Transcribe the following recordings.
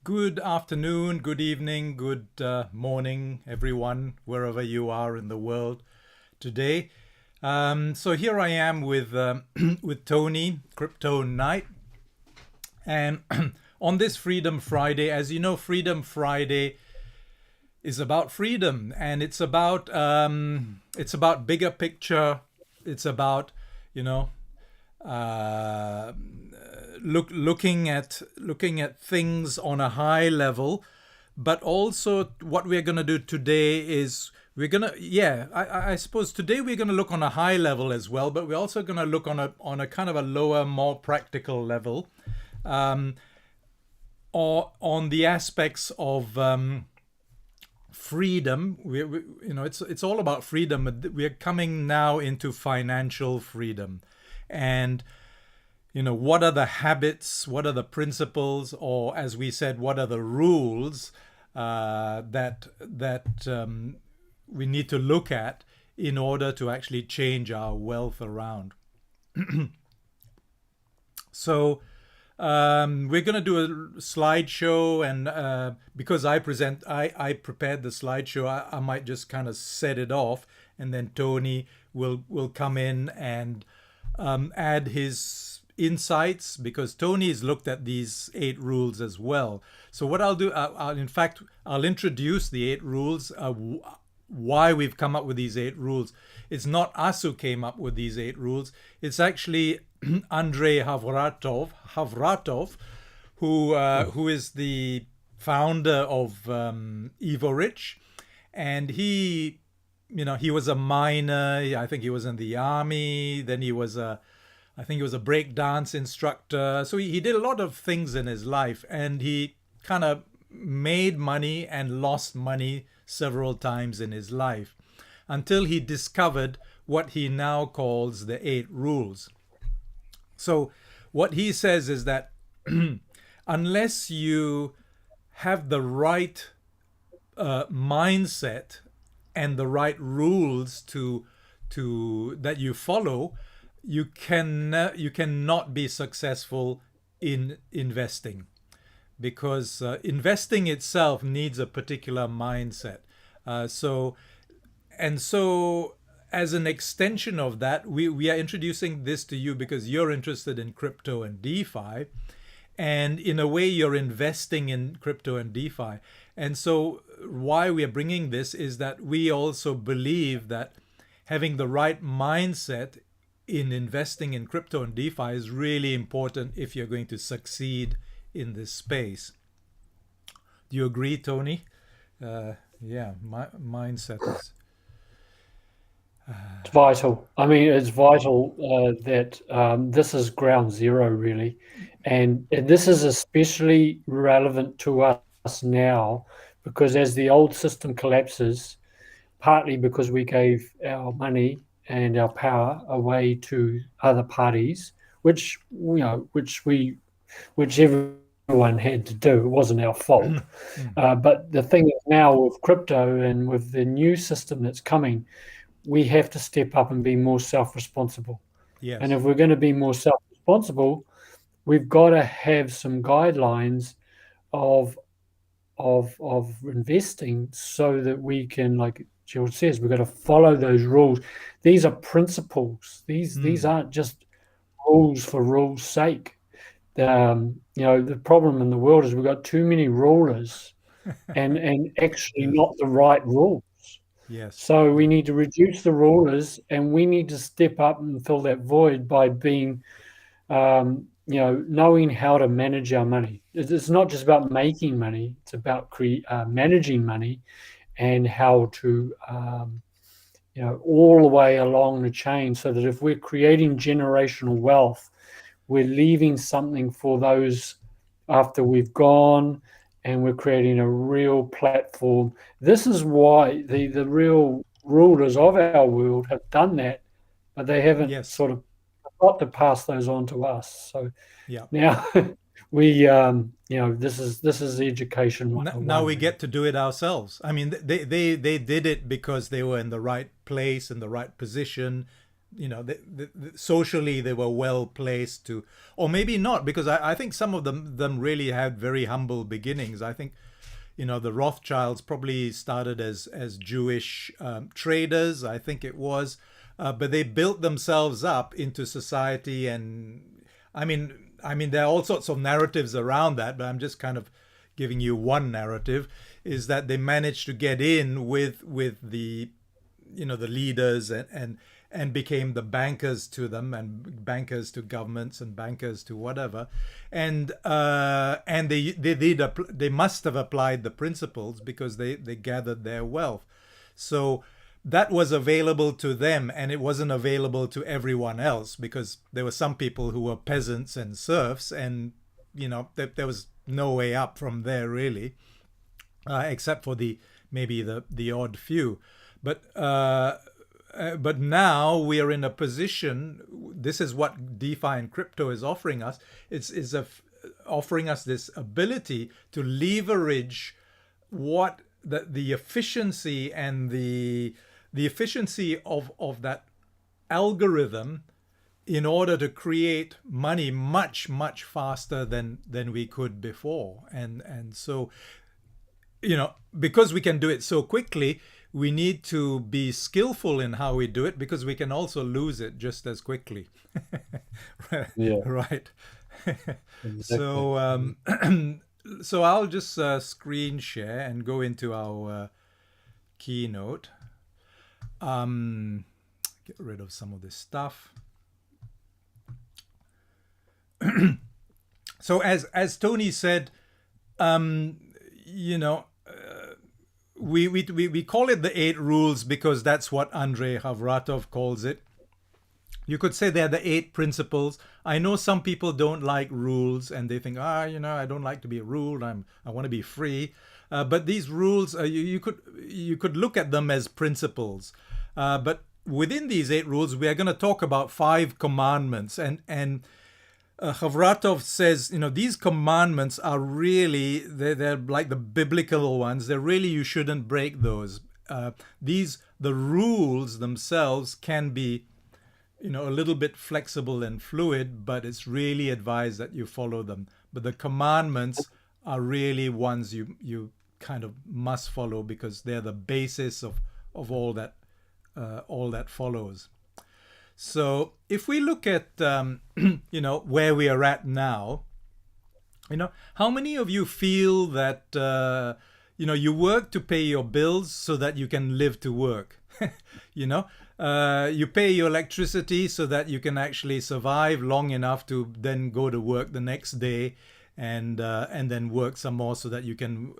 Good afternoon, good evening, good morning, everyone, wherever you are in the world today. So here I am with with Tony, Crypto Knight, and on this Freedom Friday, as you know, Freedom Friday is about freedom, and it's about bigger picture. It's about you know uh, looking at things on a high level, but also what we're going to do today is I suppose today we're going to look on a high level as well, but we're also going to look on a kind of a lower, more practical level, um, or on the aspects of freedom. It's all about freedom. We're coming now into financial freedom, and what are the habits, what are the principles, or as we said, what are the rules that we need to look at in order to actually change our wealth around. So we're going to do a slideshow, and because I prepared the slideshow, I might just kind of set it off, and then Tony will come in and add his insights, because Tony's looked at these 8 rules as well. So what I'll do, I'll introduce the 8 rules, why we've come up with these 8 rules. It's not us who came up with these 8 rules. It's actually Andrei Havratov, who is the founder of Evo, and he was a miner. I think he was in the army. Then I think he was a break dance instructor. So he did a lot of things in his life, and he kind of made money and lost money several times in his life until he discovered what he now calls the 8 rules. So what he says is that unless you have the right mindset and the right rules to that you follow, you cannot be successful in investing, because investing itself needs a particular mindset. So and so as an extension of that, we are introducing this to you because you're interested in crypto and DeFi, and in a way you're investing in crypto and DeFi. And so why we are bringing this is that we also believe that having the right mindset in investing in crypto and DeFi is really important if you're going to succeed in this space. Do you agree, Tony? Yeah, my mindset is. It's vital. I mean, it's vital that this is ground zero, really. And this is especially relevant to us now because as the old system collapses, partly because we gave our money and our power away to other parties, which everyone had to do. It wasn't our fault. Mm. But the thing is now with crypto and with the new system that's coming, we have to step up and be more self-responsible. And Yes. if we're going to be more self-responsible, we've got to have some guidelines of of investing so that we can, like George says, we've got to follow those rules. These are principles. These Mm. aren't just rules for rules' sake. The problem in the world is we've got too many rulers and actually Yes. not the right rule. Yes. So we Yes. need to reduce the rulers, and we need to step up and fill that void by being, knowing how to manage our money. It's not just about making money; it's about managing money and how to, all the way along the chain, so that if we're creating generational wealth, we're leaving something for those after we've gone, and we're creating a real platform. This is why the real rulers of our world have done that, but they haven't Yes. sort of got to pass those on to us. So Yeah. now we, this is education Now 101, we really. get to do it ourselves. I mean, they did it because they were in the right place, in the right position, socially they were well placed to, or maybe not, because I think some of them really had very humble beginnings. I think, the Rothschilds probably started as Jewish traders, I think it was, but they built themselves up into society. And I mean, there are all sorts of narratives around that, but I'm just kind of giving you one narrative, is that they managed to get in with the the leaders, and became the bankers to them, and bankers to governments, and bankers to whatever, and they must have applied the principles, because they gathered their wealth. So that was available to them, and it wasn't available to everyone else, because there were some people who were peasants and serfs, and there was no way up from there really, except for maybe the odd few. But now we are in a position. This is what DeFi and crypto is offering us. It's offering us this ability to leverage what the efficiency and the efficiency of that algorithm, in order to create money much faster than we could before. And so, because we can do it so quickly, we need to be skillful in how we do it, because we can also lose it just as quickly. Yeah. Right. Exactly. So I'll just screen share and go into our keynote. Get rid of some of this stuff. So as Tony said, we call it the 8 rules because that's what Andrei Havratov calls it. You could say they're the 8 principles. I know some people don't like rules, and they think, I don't like to be ruled. I want to be free. But these rules, you could look at them as principles. But within these 8 rules, we are going to talk about 5 commandments. And Havratov says, these commandments are really, they're like the biblical ones. They're really, you shouldn't break those. The rules themselves can be, a little bit flexible and fluid, but it's really advised that you follow them. But the commandments are really ones you kind of must follow, because they're the basis of all that follows. So if we look at where we are at now, how many of you feel that you work to pay your bills so that you can live to work? You pay your electricity so that you can actually survive long enough to then go to work the next day, and then work some more so that you can,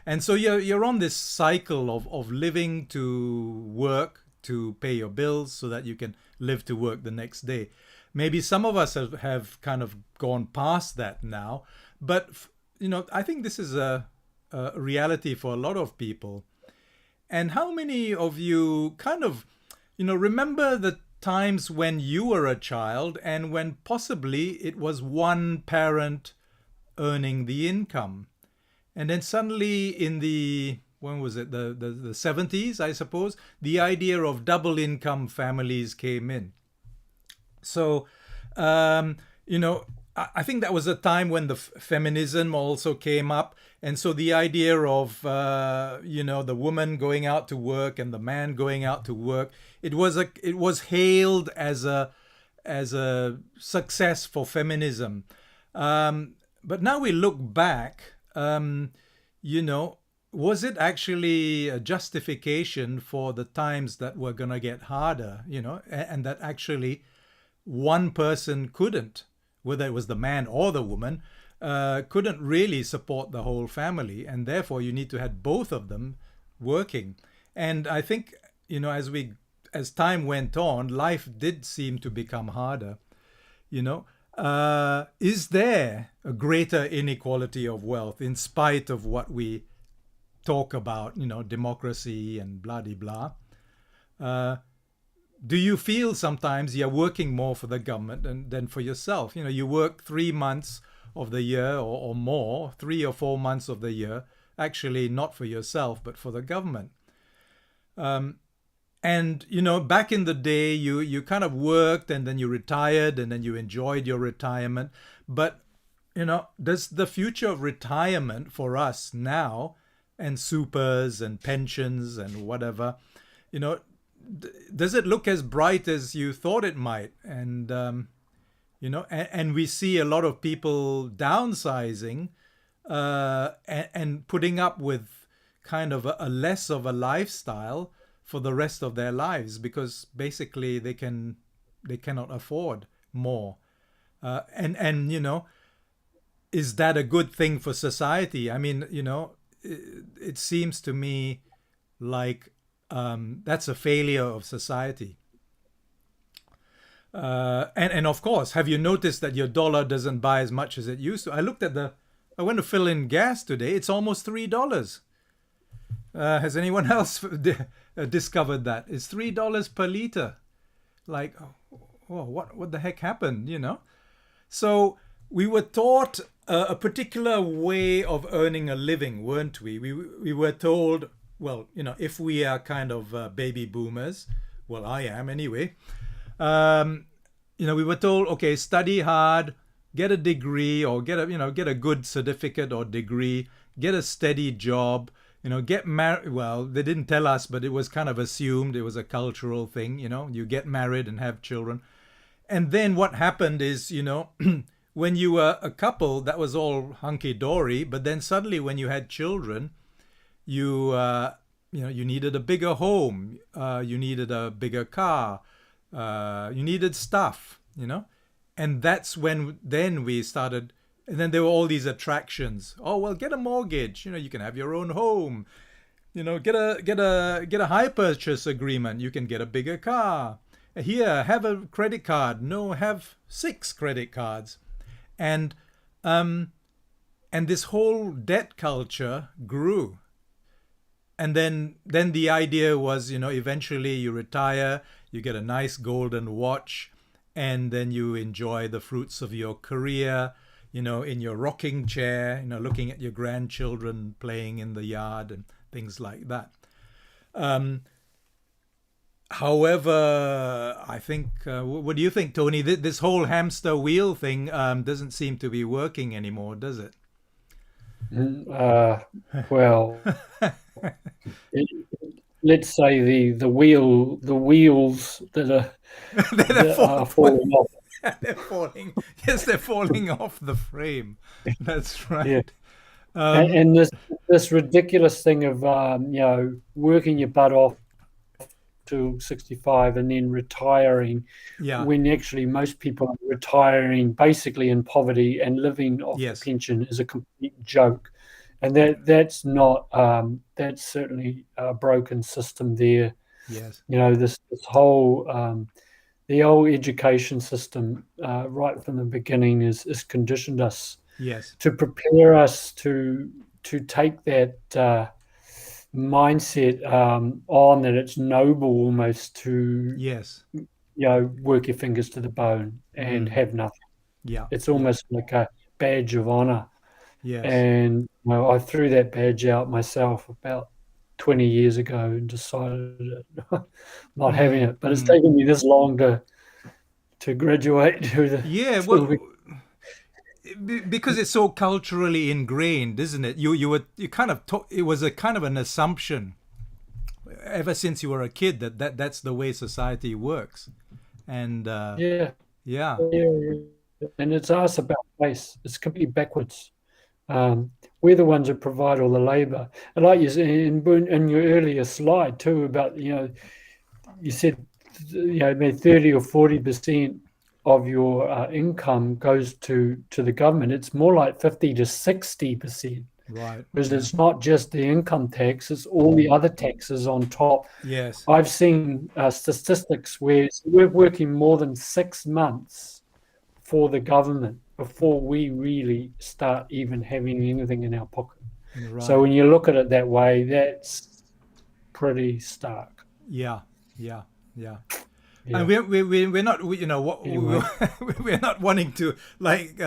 and so you're on this cycle of living to work to pay your bills so that you can live to work the next day. Maybe some of us have kind of gone past that now, but I think this is a reality for a lot of people. And how many of you kind of remember the times when you were a child, and when possibly it was one parent earning the income, and then suddenly in the when was it, the 70s, I suppose, the idea of double income families came in. So I think that was a time when the feminism also came up, and so the idea of the woman going out to work and the man going out to work, it was hailed as a success for feminism. But now we look back, was it actually a justification for the times that were going to get harder, and that actually one person couldn't, whether it was the man or the woman, couldn't really support the whole family, and therefore you need to have both of them working. And I think, as time went on, life did seem to become harder. Is there a greater inequality of wealth in spite of what we talk about, democracy and blah-de-blah? Do you feel sometimes you're working more for the government than for yourself? You work 3 months of the year or more, 3 or 4 months of the year, actually not for yourself, but for the government. And you know, back in the day, you kind of worked and then you retired and then you enjoyed your retirement. But you know, does the future of retirement for us now, and supers and pensions and whatever, you know, does it look as bright as you thought it might? And you know, and we see a lot of people downsizing and putting up with kind of a less of a lifestyle for the rest of their lives, because basically they cannot afford more. And you know, is that a good thing for society? I mean, you know, it seems to me like that's a failure of society. And of course, have you noticed that your dollar doesn't buy as much as it used to? I went to fill in gas today. It's almost $3. Has anyone else discovered that? It's $3 per liter. Like, oh, what the heck happened? You know. So we were taught a particular way of earning a living, weren't we? We were told, well, you know, if we are kind of baby boomers, well, I am anyway. You know, we were told, okay, study hard, get a degree, or get a good certificate or degree, get a steady job, you know, get married. Well, they didn't tell us, but it was kind of assumed. It was a cultural thing, you know, you get married and have children. And then what happened is, you know, when you were a couple, that was all hunky-dory. But then suddenly when you had children, you you know, you needed a bigger home, you needed a bigger car, you needed stuff, you know. And that's when then we started. And then there were all these attractions. Oh, well, get a mortgage. You know, you can have your own home. You know, get a hire purchase agreement. You can get a bigger car. Here, have a credit card. No, have 6 credit cards. And this whole debt culture grew. And then the idea was, you know, eventually you retire, you get a nice golden watch, and then you enjoy the fruits of your career, you know, in your rocking chair, you know, looking at your grandchildren playing in the yard and things like that. However, I think, what do you think, Tony? This whole hamster wheel thing doesn't seem to be working anymore, does it? Well, let's say the wheels that are falling off. They're falling. Yes, they're falling off the frame. That's Yeah. right. And this ridiculous thing of you know, working your butt off to 65 and then retiring, Yeah. when actually most people are retiring basically in poverty and living off Yes. the pension, is a complete joke. And that's not that's certainly a broken system there. Yes. You know, this whole the old education system right from the beginning is conditioned us Yes. to prepare us to take that mindset on, that it's noble almost to, Yes. you know, work your fingers to the bone and have nothing. Yeah. It's almost like a badge of honor. Yes. And you know, I threw that badge out myself about 20 years ago and decided not having it. But it's taken me this long to graduate to the Yeah. to Well, the- because it's so culturally ingrained, isn't it? You kind of it was a kind of an assumption ever since you were a kid that's the way society works. And yeah, yeah. yeah. And it's us about place. It's completely backwards. We're the ones who provide all the labor. And like you said in your earlier slide too, about, you know, you said, you know, maybe 30 or 40% of your income goes to the government. It's more like 50 to 60%. Right. Because it's not just the income tax, it's all the other taxes on top. Yes. I've seen statistics where we're working more than 6 months for the government before we really start even having anything in our pocket. Right. So when you look at it that way, that's pretty stark. Yeah. Yeah. Yeah. Yeah. And we're not, you know, what Anyway. we're not wanting to like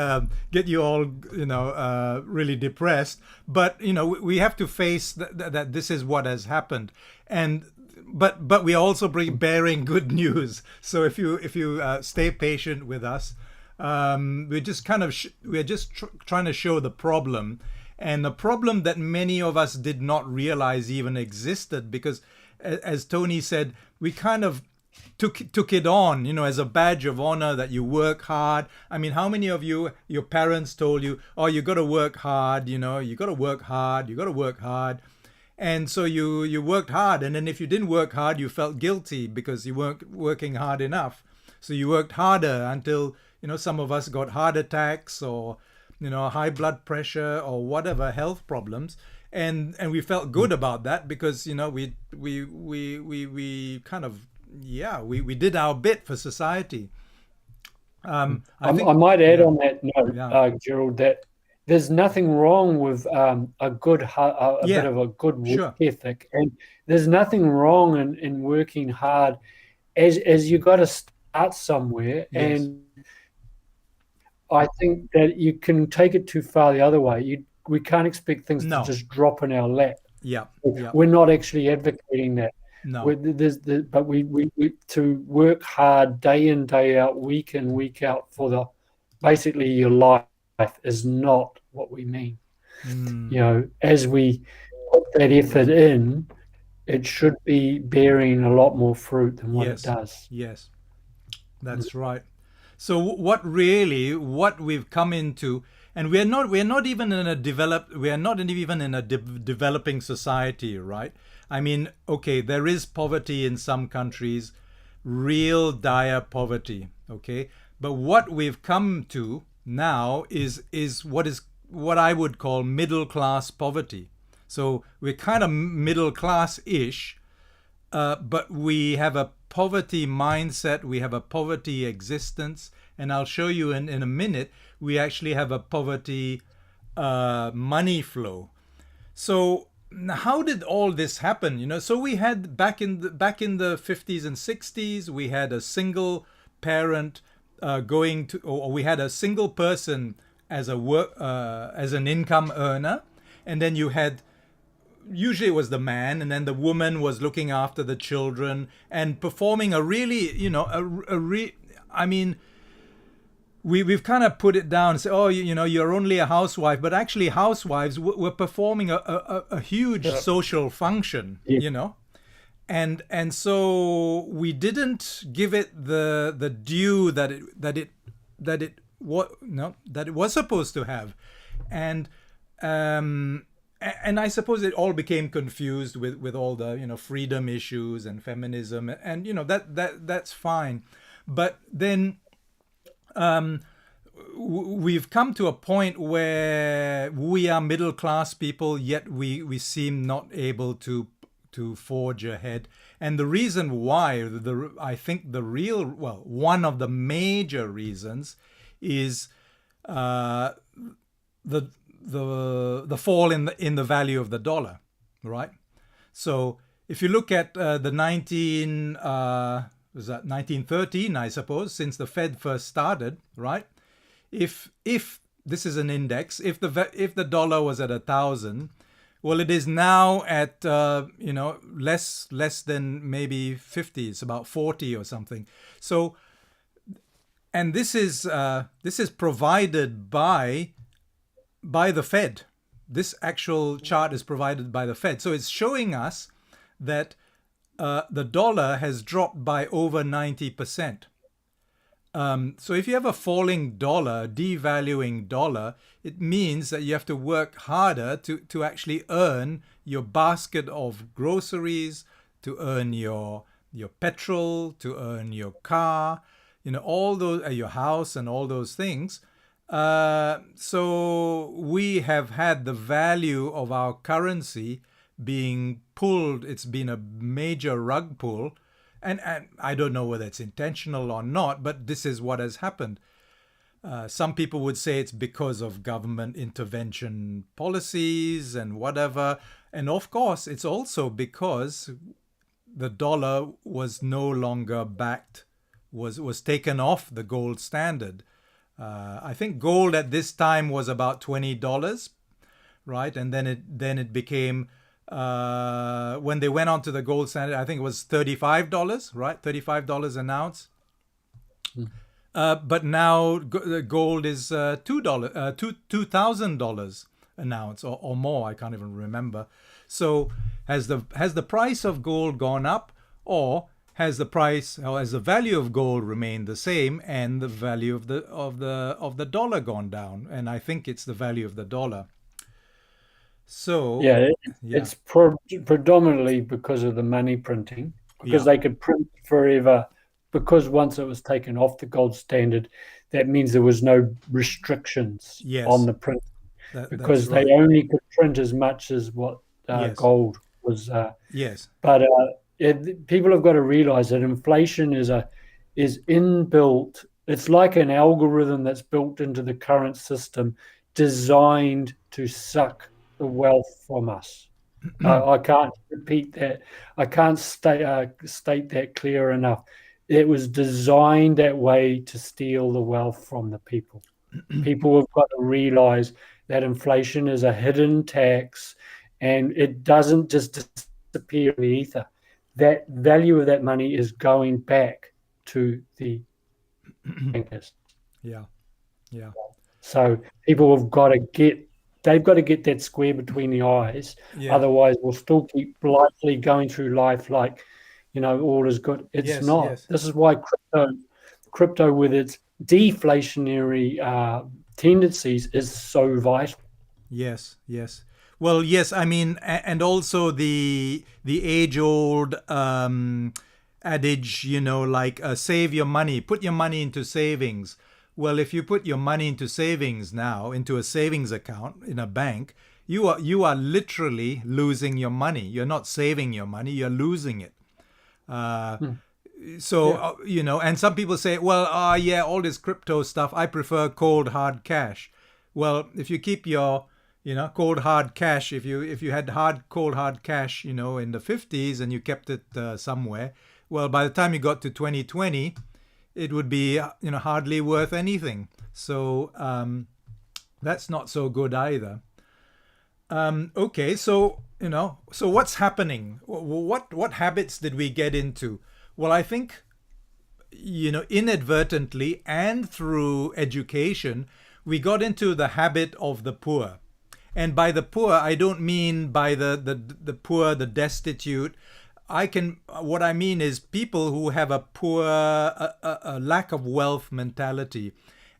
get you all, you know, really depressed, but you know, we have to face that this is what has happened. And but we are also bearing good news. So if you stay patient with us, we're just kind of we're just trying to show the problem, and the problem that many of us did not realize even existed, because as Tony said, we kind of took it on, as a badge of honor that you work hard. I mean, how many of you, your parents told you, oh, you got to work hard, you got to work hard, you got to work hard. And so you worked hard, and then if you didn't work hard, you felt guilty because you weren't working hard enough. So you worked harder until, some of us got heart attacks or, high blood pressure or whatever health problems. And we felt good about that because, we kind of, we did our bit for society. I might add on that note, Gerald, that there's nothing wrong with a good bit of a good work ethic, and there's nothing wrong in working hard, as you got to start somewhere. Yes. And I think that you can take it too far the other way. We can't expect things to just drop in our lap. We're not actually advocating that. No. But we to work hard day in, day out, week in, week out for basically your life is not what we mean. As we put that effort in, it should be bearing a lot more fruit than what it does. Yes, that's right. So what we've come into, and we're not even in a developing society, right? I mean, okay, there is poverty in some countries, real dire poverty, okay? But what we've come to now is what I would call middle class poverty. So we're kind of middle class-ish, but we have a poverty mindset, we have a poverty existence, and I'll show you in a minute, we actually have a poverty money flow. So how did all this happen? So we had back in the 50s and 60s, we had a single parent or we had a single person as as an income earner, and then you had, usually it was the man, and then the woman was looking after the children and performing a really, I mean, we've kind of put it down and say, oh, you're only a housewife, but actually housewives were performing a huge social function, and so we didn't give it the due that it was supposed to have, and I suppose it all became confused with all the freedom issues and feminism, and that's fine, but then we've come to a point where we are middle class people, yet we seem not able to forge ahead. And the reason why, I think one of the major reasons is the fall in the value of the dollar, right? So if you look at the 1913, I suppose, since the Fed first started, right? If this is an index, if the dollar was at 1,000, well, it is now at less than maybe 50. It's about 40 or something. So, and this is provided by the Fed. This actual chart is provided by the Fed. So it's showing us that the dollar has dropped by over 90%. So if you have a falling dollar, devaluing dollar, it means that you have to work harder to actually earn your basket of groceries, to earn your petrol, to earn your car, all those, your house and all those things. So we have had the value of our currency being pulled. It's been a major rug pull. And I don't know whether it's intentional or not, but this is what has happened. Some people would say it's because of government intervention policies and whatever. And of course, it's also because the dollar was no longer backed, was taken off the gold standard. I think gold at this time was about $20, right? And then it became when they went on to the gold standard, I think it was $35, right? $35 an ounce. But now gold is $2,000 an ounce or more. I can't even remember. So has the price of gold gone up, or has the value of gold remained the same and the value of the dollar gone down? And I think it's the value of the dollar. So Yeah, yeah, it's predominantly because of the money printing, because yeah, they could print forever. Because once it was taken off the gold standard, that means there was no restrictions on yes, the print, that's because they right. only could print as much as what Yes, gold was. yes, But people have got to realize that inflation is inbuilt. It's like an algorithm that's built into the current system, designed to suck the wealth from us. I can't repeat that. I can't state that clear enough. It was designed that way to steal the wealth from the people. People have got to realize that inflation is a hidden tax, and it doesn't just disappear in the ether. That value of that money is going back to the bankers. yeah, yeah, So people they've got to get that square between the eyes. yeah, Otherwise, we'll still keep blithely going through life like, all is good. It's yes, not. yes. This is why crypto with its deflationary tendencies is so vital. Yes, yes. Well, yes, I mean, and also the age-old adage, like save your money, put your money into savings. Well, if you put your money into savings now, into a savings account in a bank, you are literally losing your money. You're not saving your money, you're losing it. Uh, Hmm. so, Yeah. and some people say, well, yeah, all this crypto stuff, I prefer cold hard cash. Well, if you keep your, cold hard cash, if you had cold hard cash, in the 50s and you kept it somewhere, well, by the time you got to 2020, it would be, hardly worth anything. So that's not so good either. Okay, so so what's happening? What habits did we get into? Well, I think inadvertently and through education, we got into the habit of the poor. And by the poor, I don't mean by the poor, the destitute. What I mean is people who have a lack of wealth mentality.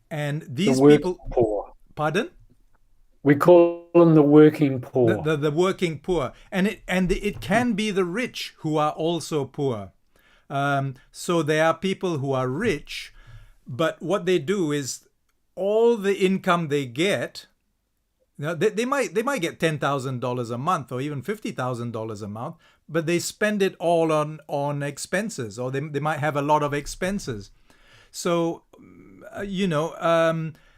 And The these working people, poor. pardon? We call them the working poor. The working poor, and it can be the rich who are also poor. So there are people who are rich, but what they do is all the income they get, they might get $10,000 a month or even $50,000 a month, but they spend it all on expenses, or they might have a lot of expenses. So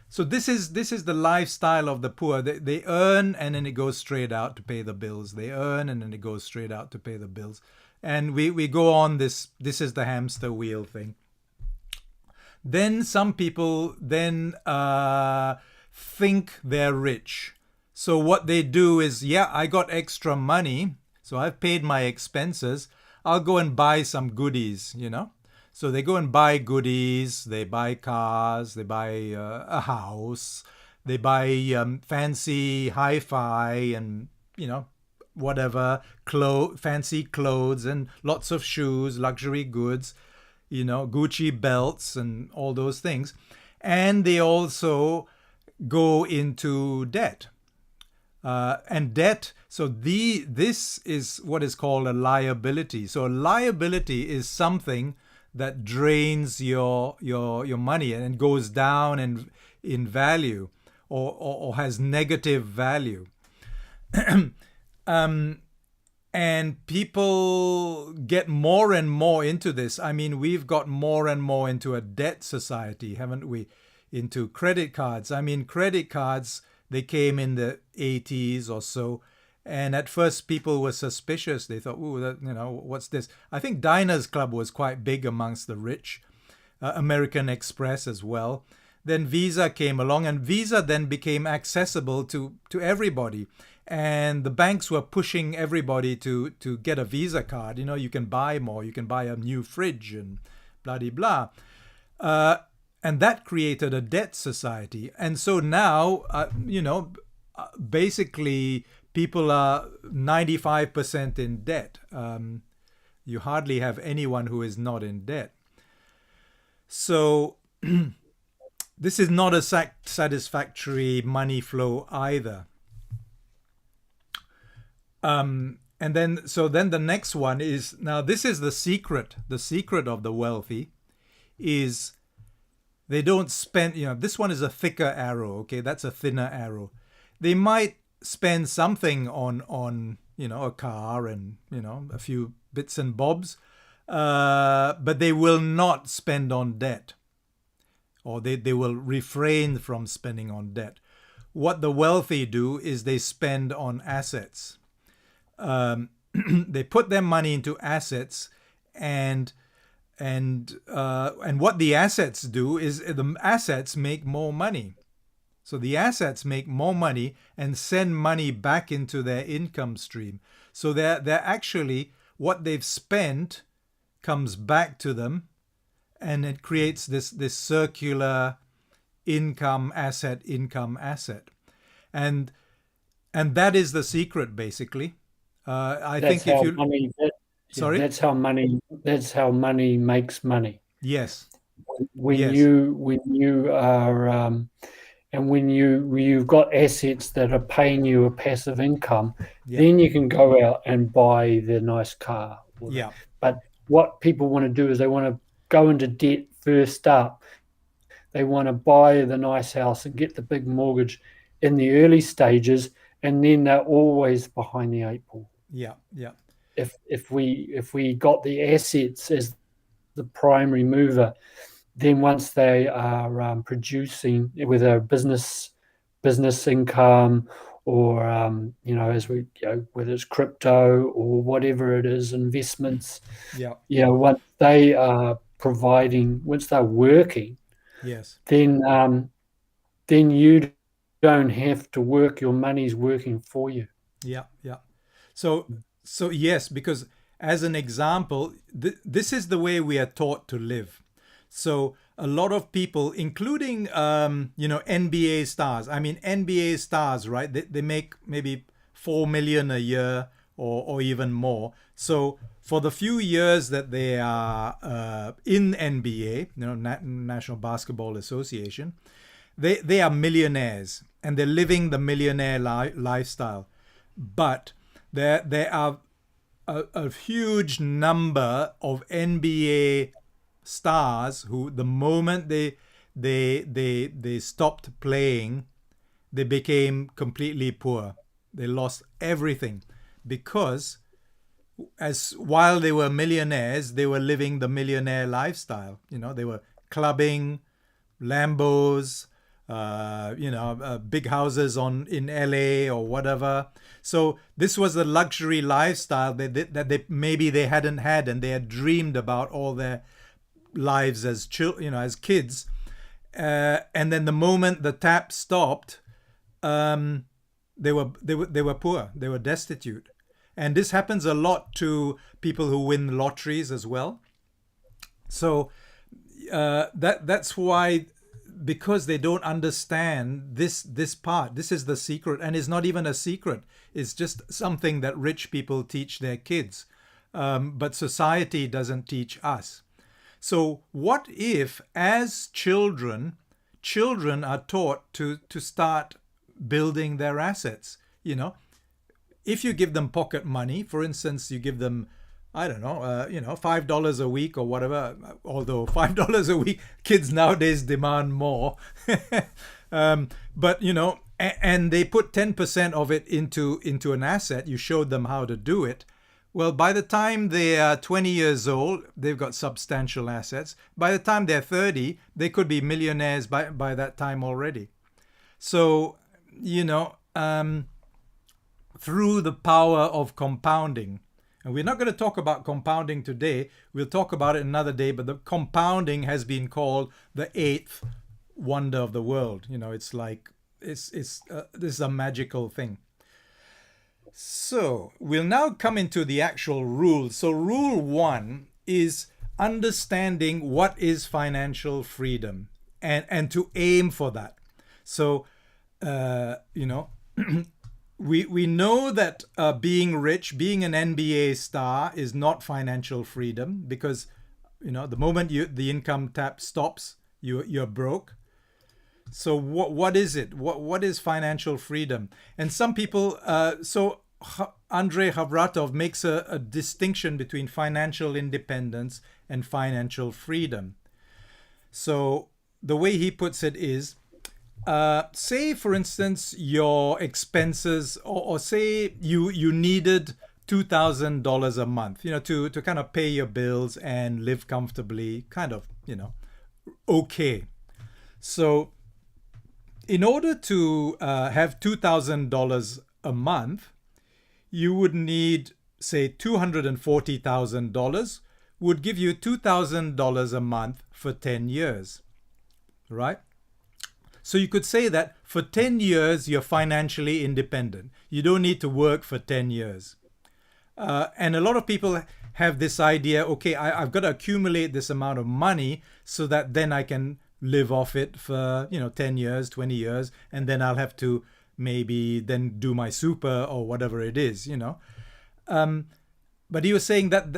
so this is the lifestyle of the poor. They earn and then it goes straight out to pay the bills. They earn and then it goes straight out to pay the bills. And we go on this is the hamster wheel thing. Then some people then think they're rich. So what they do is, yeah, I got extra money, so I've paid my expenses. I'll go and buy some goodies. So they go and buy goodies, they buy cars, they buy a house, they buy fancy hi-fi and, whatever, fancy clothes and lots of shoes, luxury goods, Gucci belts and all those things. And they also go into debt. And debt, so this is what is called a liability. So a liability is something that drains your money and goes down in value or has negative value. And people get more and more into this. I mean, we've got more and more into a debt society, haven't we? Into credit cards. I mean, credit cards, they came in the 80s or so. And at first, people were suspicious. They thought, "Ooh, what's this?" I think Diners Club was quite big amongst the rich, American Express as well. Then Visa came along, and Visa then became accessible to everybody. and the banks were pushing everybody to get a Visa card. You can buy more, you can buy a new fridge and blah de blah. And that created a debt society. And so now, basically people are 95% in debt. You hardly have anyone who is not in debt. So this is not a satisfactory money flow either. And then the next one is, now this is the secret of the wealthy is they don't spend, this one is a thicker arrow. Okay. That's a thinner arrow. They might spend something on a car and, a few bits and bobs, but they will not spend on debt, or they will refrain from spending on debt. What the wealthy do is they spend on assets. They put their money into assets, and what the assets do is the assets make more money. So the assets make more money and send money back into their income stream. So they're actually, what they've spent comes back to them, and it creates this circular income asset, and that is the secret, basically. I think if you sorry, that's how money makes money. Yes. When Yes. you are and when you've got assets that are paying you a passive income, Yeah. then you can go out and buy the nice car. Yeah. But what people want to do is they want to go into debt first up. They want to buy the nice house and get the big mortgage in the early stages, and then they're always behind the eight ball. Yeah. Yeah. If we got the assets as the primary mover, then once they are producing, whether business income or as we whether it's crypto or whatever it is, investments, once they are providing, once they're working, Yes. then you don't have to work. Your money's working for you. Yeah. Yeah. So yes, because as an example, this is the way we are taught to live. So a lot of people, including NBA stars. I mean, NBA stars, right? They make maybe 4 million a year or even more. So for the few years that they are in NBA, National Basketball Association, they are millionaires and they're living the millionaire lifestyle. But there are a huge number of NBA stars who, the moment they stopped playing, they became completely poor. They lost everything because while they were millionaires, they were living the millionaire lifestyle. They were clubbing, Lambos, big houses in LA or whatever. So this was a luxury lifestyle that they hadn't had, and they had dreamed about all their lives as kids. And then the moment the tap stopped, they were poor. They were destitute. And this happens a lot to people who win lotteries as well. So that's why, because they don't understand this part. This is the secret, and it's not even a secret. It's just something that rich people teach their kids, but society doesn't teach us. So what if, as children are taught to start building their assets? If you give them pocket money, for instance, you give them, I don't know, $5 a week or whatever. Although $5 a week, kids nowadays demand more. But and they put 10% of it into an asset. You showed them how to do it. Well, by the time they are 20 years old, they've got substantial assets. By the time they're 30, they could be millionaires by that time already. So, through the power of compounding. And we're not going to talk about compounding today. We'll talk about it another day. But the compounding has been called the eighth wonder of the world. It's like this is a magical thing. So we'll now come into the actual rules. So rule one is understanding what is financial freedom and to aim for that. So, you know, we know that being rich, being an NBA star is not financial freedom because, you know, the moment the income tap stops, you're broke. So what is it? What is financial freedom? And some people, Andrei Havratov makes a distinction between financial independence and financial freedom. So the way he puts it is, say for instance your expenses, or say you needed $2,000 a month, you know, to kind of pay your bills and live comfortably, kind of, you know, okay. So in order to have $2,000 a month, you would need, say, $240,000 would give you $2,000 a month for 10 years, right? So you could say that for 10 years, you're financially independent. You don't need to work for 10 years. And a lot of people have this idea, okay, I've got to accumulate this amount of money so that then I can live off it for, you know, 10 years, 20 years, and then I'll have to maybe then do my super or whatever it is, you know. But he was saying that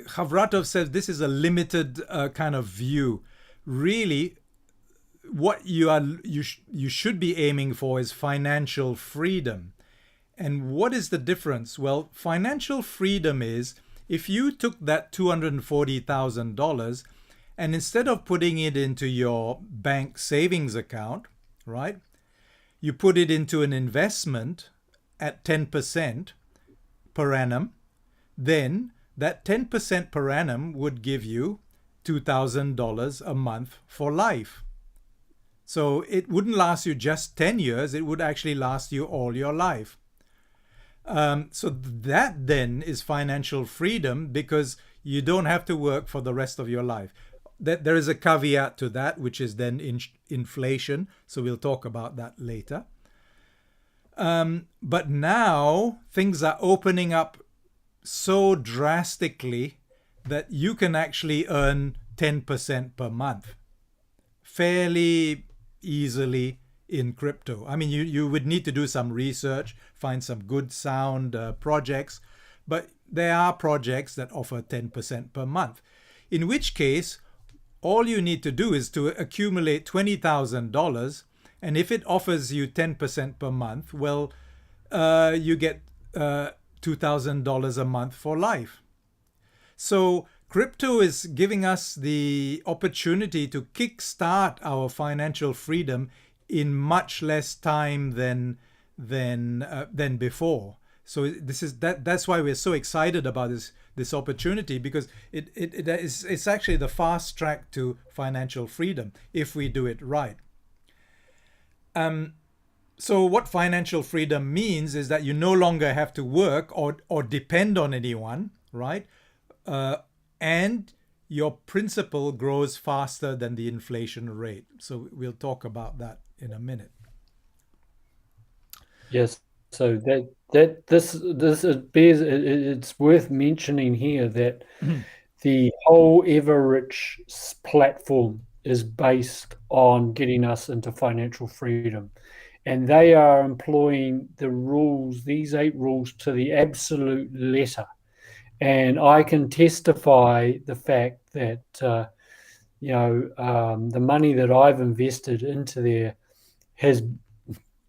Havratov says this is a limited kind of view. Really, what you should be aiming for is financial freedom. And what is the difference? Well, financial freedom is if you took that $240,000 and instead of putting it into your bank savings account, right, you put it into an investment at 10% per annum, then that 10% per annum would give you $2,000 a month for life. So it wouldn't last you just 10 years, it would actually last you all your life. So that then is financial freedom because you don't have to work for the rest of your life. There is a caveat to that, which is then inflation. So we'll talk about that later. But now things are opening up so drastically that you can actually earn 10% per month fairly easily in crypto. I mean, you would need to do some research, find some good sound projects, but there are projects that offer 10% per month, in which case all you need to do is to accumulate $20,000, and if it offers you 10% per month, well, you get $2,000 a month for life. So crypto is giving us the opportunity to kickstart our financial freedom in much less time than before. So that's why we're so excited about this opportunity, because it's actually the fast track to financial freedom if we do it right. So what financial freedom means is that you no longer have to work or depend on anyone, right? And your principal grows faster than the inflation rate. So we'll talk about that in a minute. Yes. So it's worth mentioning here that the whole Everrich platform is based on getting us into financial freedom. And they are employing the rules, these 8 rules, to the absolute letter. And I can testify the fact that, the money that I've invested into there is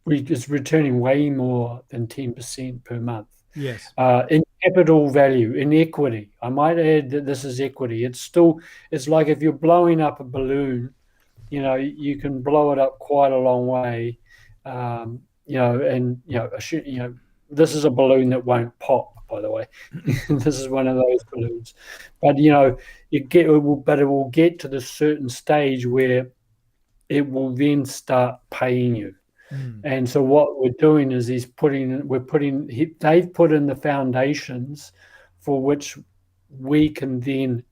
returning way more than 10% per month. Yes. In capital value, in equity. I might add that this is equity. It's like if you're blowing up a balloon, you can blow it up quite a long way. This is a balloon that won't pop, by the way. This is one of those balloons. But it will get to the certain stage where it will then start paying you. And so what we're doing is they've put in the foundations for which we can then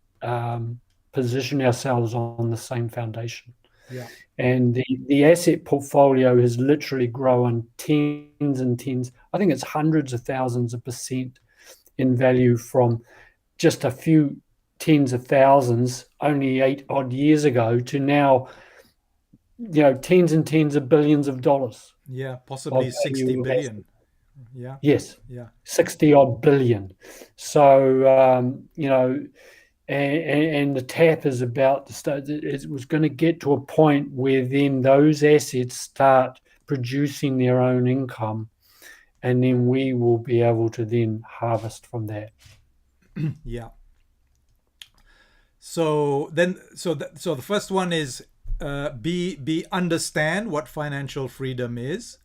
position ourselves on the same foundation. Yeah. And the asset portfolio has literally grown tens and tens. I think it's hundreds of thousands of percent in value from just a few tens of thousands only 8 odd years ago to now, tens and tens of billions of dollars Yeah. of Possibly value 60 of assets. billion. Yeah. Yes, Yeah. 60 odd billion. So, and the tap is about to start. It was going to get to a point where then those assets start producing their own income, and then we will be able to then harvest from that. Yeah. So then, so the first one is be understand what financial freedom is,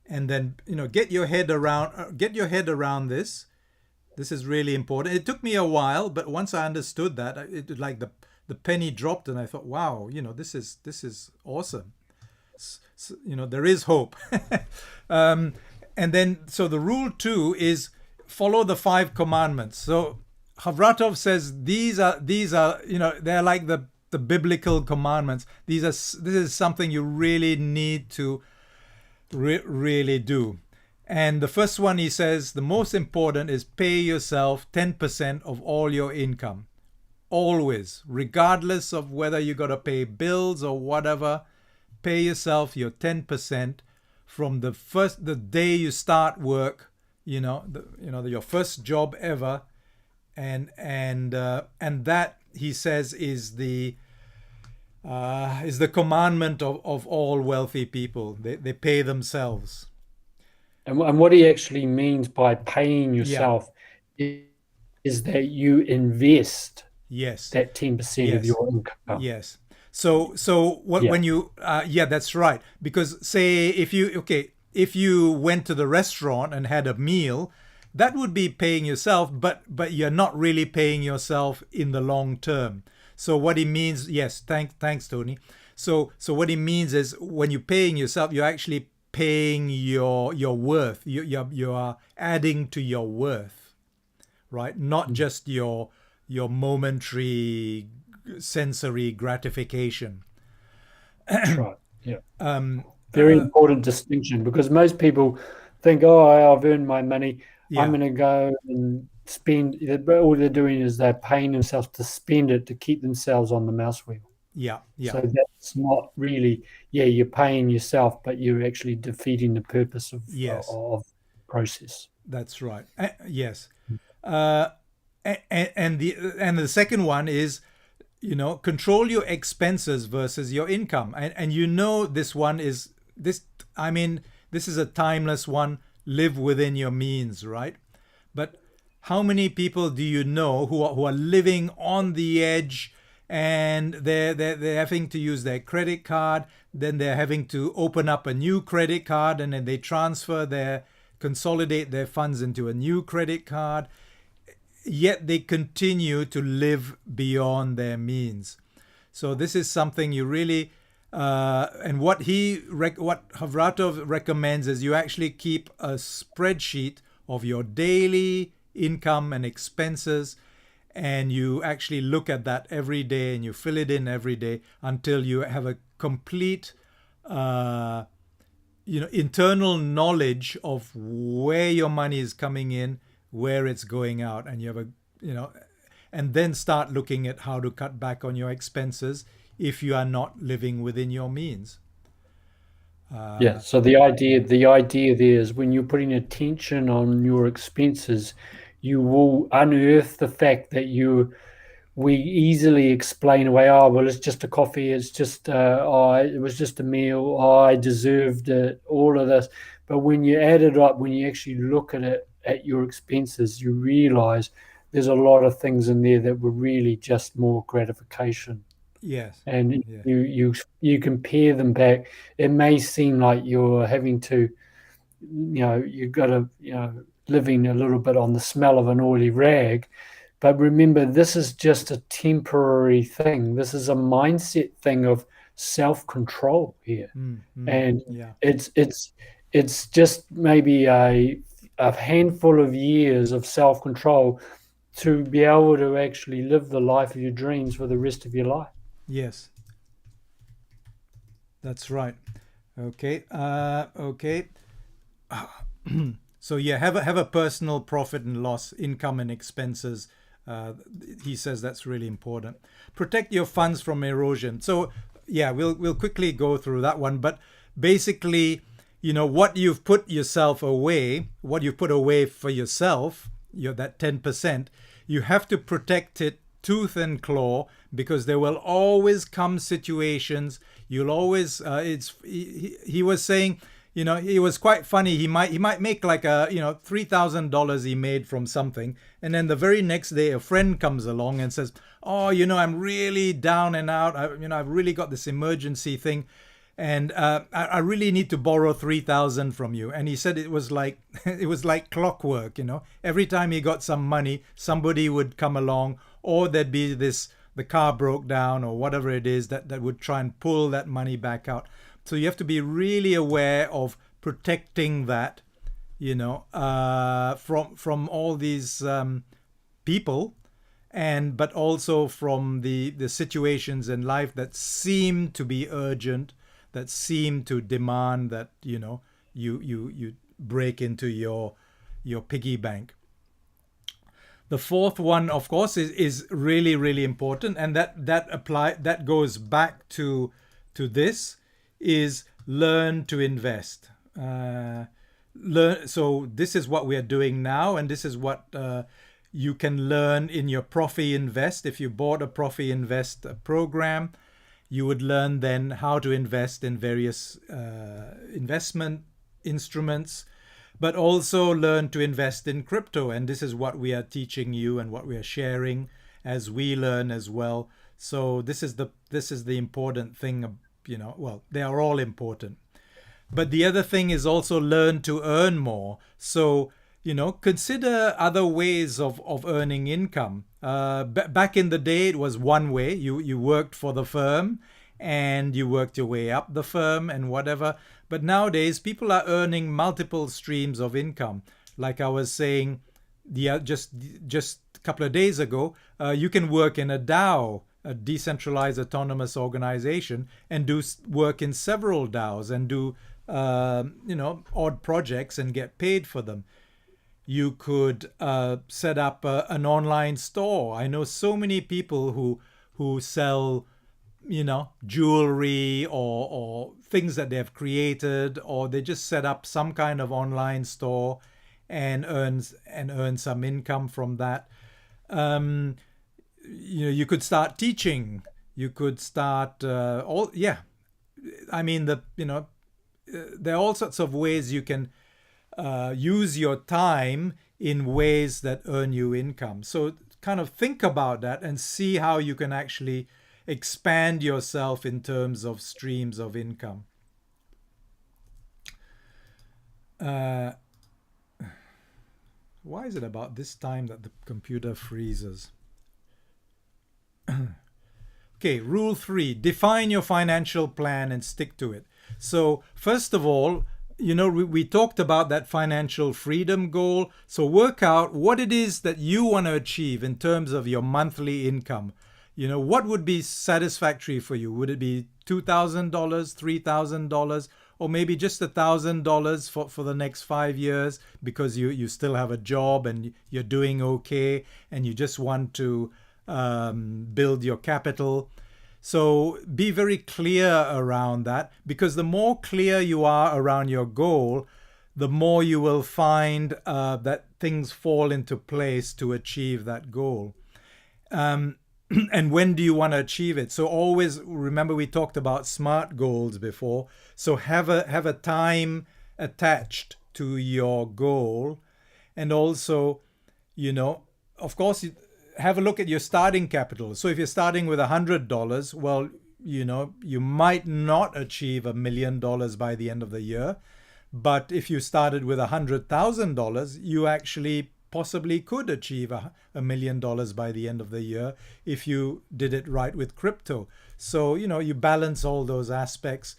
and then get your head around this. This is really important. It took me a while, but once I understood that, it like the penny dropped, and I thought, wow, this is awesome. There is hope. And then, so the rule 2 is follow the 5 commandments. So Havratov says these are they're like the biblical commandments. This is something you really need to really do. And the first one, he says, the most important is pay yourself 10% of all your income. Always, regardless of whether you got to pay bills or whatever, pay yourself your 10% from the day you start work, your first job ever. And that, he says, is the commandment of all wealthy people. They pay themselves. And what he actually means by paying Yeah. yourself is that you invest Yes. that 10% of Yes. your income. Yes. So Yeah. when you yeah, that's right. Because say if you went to the restaurant and had a meal, that would be paying yourself, but you're not really paying yourself in the long term. So what he means, yes, thanks Tony. So what he means is when you're paying yourself, you're actually paying your worth. You are adding to your worth, right? Not just your momentary sensory gratification. That's right. Yeah. Very important distinction, because most people think, oh, I've earned my money. Yeah. I'm going to go and spend. But all they're doing is they're paying themselves to spend it to keep themselves on the mouse wheel. Yeah. So that's not really, you're paying yourself, but you're actually defeating the purpose of Yes. of process. That's right. Yes. And the second one is, control your expenses versus your income. And this one is this. I mean, this is a timeless one. Live within your means, right? But how many people do you know who are living on the edge, and they're having to use their credit card, then they're having to open up a new credit card, and then they consolidate their funds into a new credit card, yet they continue to live beyond their means. So this is something you really and what Havratov recommends is you actually keep a spreadsheet of your daily income and expenses, and you actually look at that every day and you fill it in every day until you have a complete internal knowledge of where your money is coming in, where it's going out, and you have and then start looking at how to cut back on your expenses if you are not living within your means. So the idea there is, when you're putting attention on your expenses, you will unearth the fact that we easily explain away, oh, well, it's just a coffee, it's just it was just a meal, I deserved it, all of this. But when you add it up, when you actually look at your expenses, you realize there's a lot of things in there that were really just more gratification. Yes. And Yeah. you compare them back. It may seem like you're having to, you've got to, living a little bit on the smell of an oily rag. But remember, this is just a temporary thing. This is a mindset thing of self-control here. And Yeah. it's just maybe a handful of years of self-control to be able to actually live the life of your dreams for the rest of your life. Yes. That's right. Okay. Okay. So yeah, have a personal profit and loss, income and expenses. Uh, he says that's really important. Protect your funds from erosion. So yeah, we'll quickly go through that one. But basically, what you've put yourself away, what you put away for yourself, that 10%, you have to protect it tooth and claw, because there will always come situations. You'll always. He was saying, it was quite funny. He might make like a $3,000 he made from something, and then the very next day a friend comes along and says, "Oh, I'm really down and out. I've really got this emergency thing, and I really need to borrow 3,000 from you." And he said it was like it was like clockwork. Every time he got some money, somebody would come along, or there'd be the car broke down or whatever it is that would try and pull that money back out. So you have to be really aware of protecting that, from all these people, but also from the situations in life that seem to be urgent, that seem to demand that you break into your piggy bank. The fourth one, of course, is really, really important, and that goes back to this, is learn to invest. So this is what we are doing now, and this is what you can learn in your Profi Invest. If you bought a Profi Invest program, you would learn then how to invest in various investment instruments, but also learn to invest in crypto. And this is what we are teaching you and what we are sharing as we learn as well. So this is the important thing. Well, they are all important. But the other thing is also learn to earn more. So, consider other ways of earning income. Back in the day, it was one way. You worked for the firm and you worked your way up the firm and whatever. But nowadays, people are earning multiple streams of income. Like I was saying, just a couple of days ago, you can work in a DAO, a decentralized autonomous organization, and do work in several DAOs and do odd projects and get paid for them. You could set up an online store. I know so many people who sell jewelry or things that they have created, or they just set up some kind of online store and earn some income from that. You could start teaching. You could start there are all sorts of ways you can use your time in ways that earn you income. So kind of think about that and see how you can actually expand yourself in terms of streams of income. Why is it about this time that the computer freezes? Okay, rule 3, define your financial plan and stick to it. So first of all, we talked about that financial freedom goal. So work out what it is that you want to achieve in terms of your monthly income. What would be satisfactory for you? Would it be $2,000, $3,000, or maybe just $1,000 for the next 5 years because you still have a job and you're doing okay and you just want to build your capital? So be very clear around that, because the more clear you are around your goal, the more you will find that things fall into place to achieve that goal. And when do you want to achieve it? So always remember, we talked about SMART goals before. So have a time attached to your goal. And also, of course, have a look at your starting capital. So if you're starting with $100, well, you might not achieve $1 million by the end of the year. But if you started with $100,000, you actually possibly could achieve $1 million by the end of the year if you did it right with crypto. So, you balance all those aspects.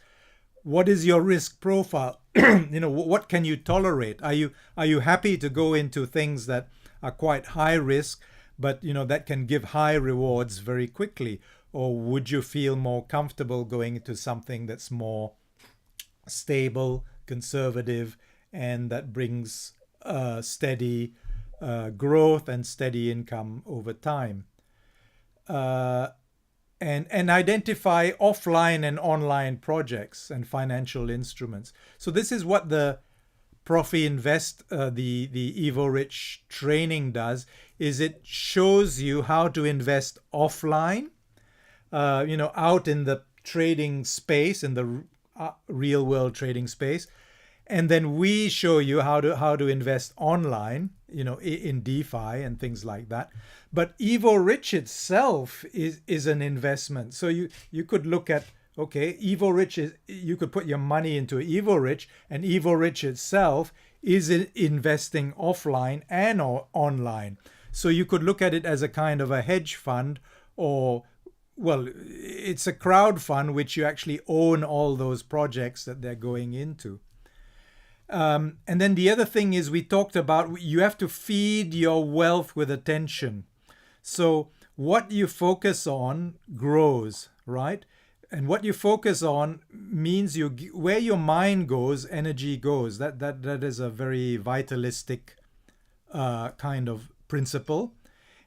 What is your risk profile? What can you tolerate? Are you happy to go into things that are quite high risk, but that can give high rewards very quickly? or would you feel more comfortable going into something that's more stable, conservative, and that brings steady growth and steady income over time? Uh, and identify offline and online projects and financial instruments. So this is what the Profi Invest, the Evo Rich training does, is it shows you how to invest offline, out in the trading space, in the real world trading space, and then we show you how to invest online, in DeFi and things like that. But Evo Rich itself is an investment. So you could look at, okay, Evo Rich is, you could put your money into Evo Rich, and Evo Rich itself is investing offline and online. So you could look at it as a kind of a hedge fund, or, well, it's a crowd fund which you actually own all those projects that they're going into. And then the other thing is, we talked about, you have to feed your wealth with attention. So what you focus on grows, right? And what you focus on means where your mind goes, energy goes. That is a very vitalistic kind of principle.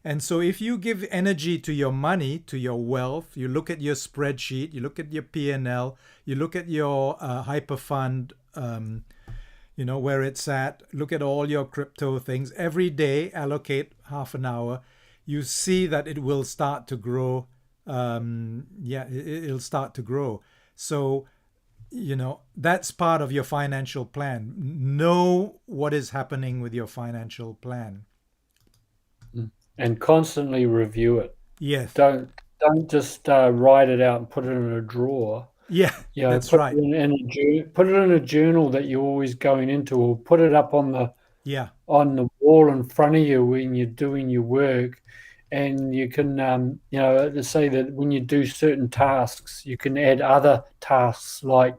And so if you give energy to your money, to your wealth, you look at your spreadsheet, you look at your P&L, you look at your hyperfund, where it's at, look at all your crypto things. Every day, allocate half an hour. You see that it will start to grow. It'll start to grow. So, that's part of your financial plan. Know what is happening with your financial plan. And constantly review it. Yes. Don't just write it out and put it in a drawer. Yeah, that's right. Put it in a journal that you're always going into, or put it up on the Yeah. on the wall in front of you when you're doing your work. And you can, say that when you do certain tasks, you can add other tasks like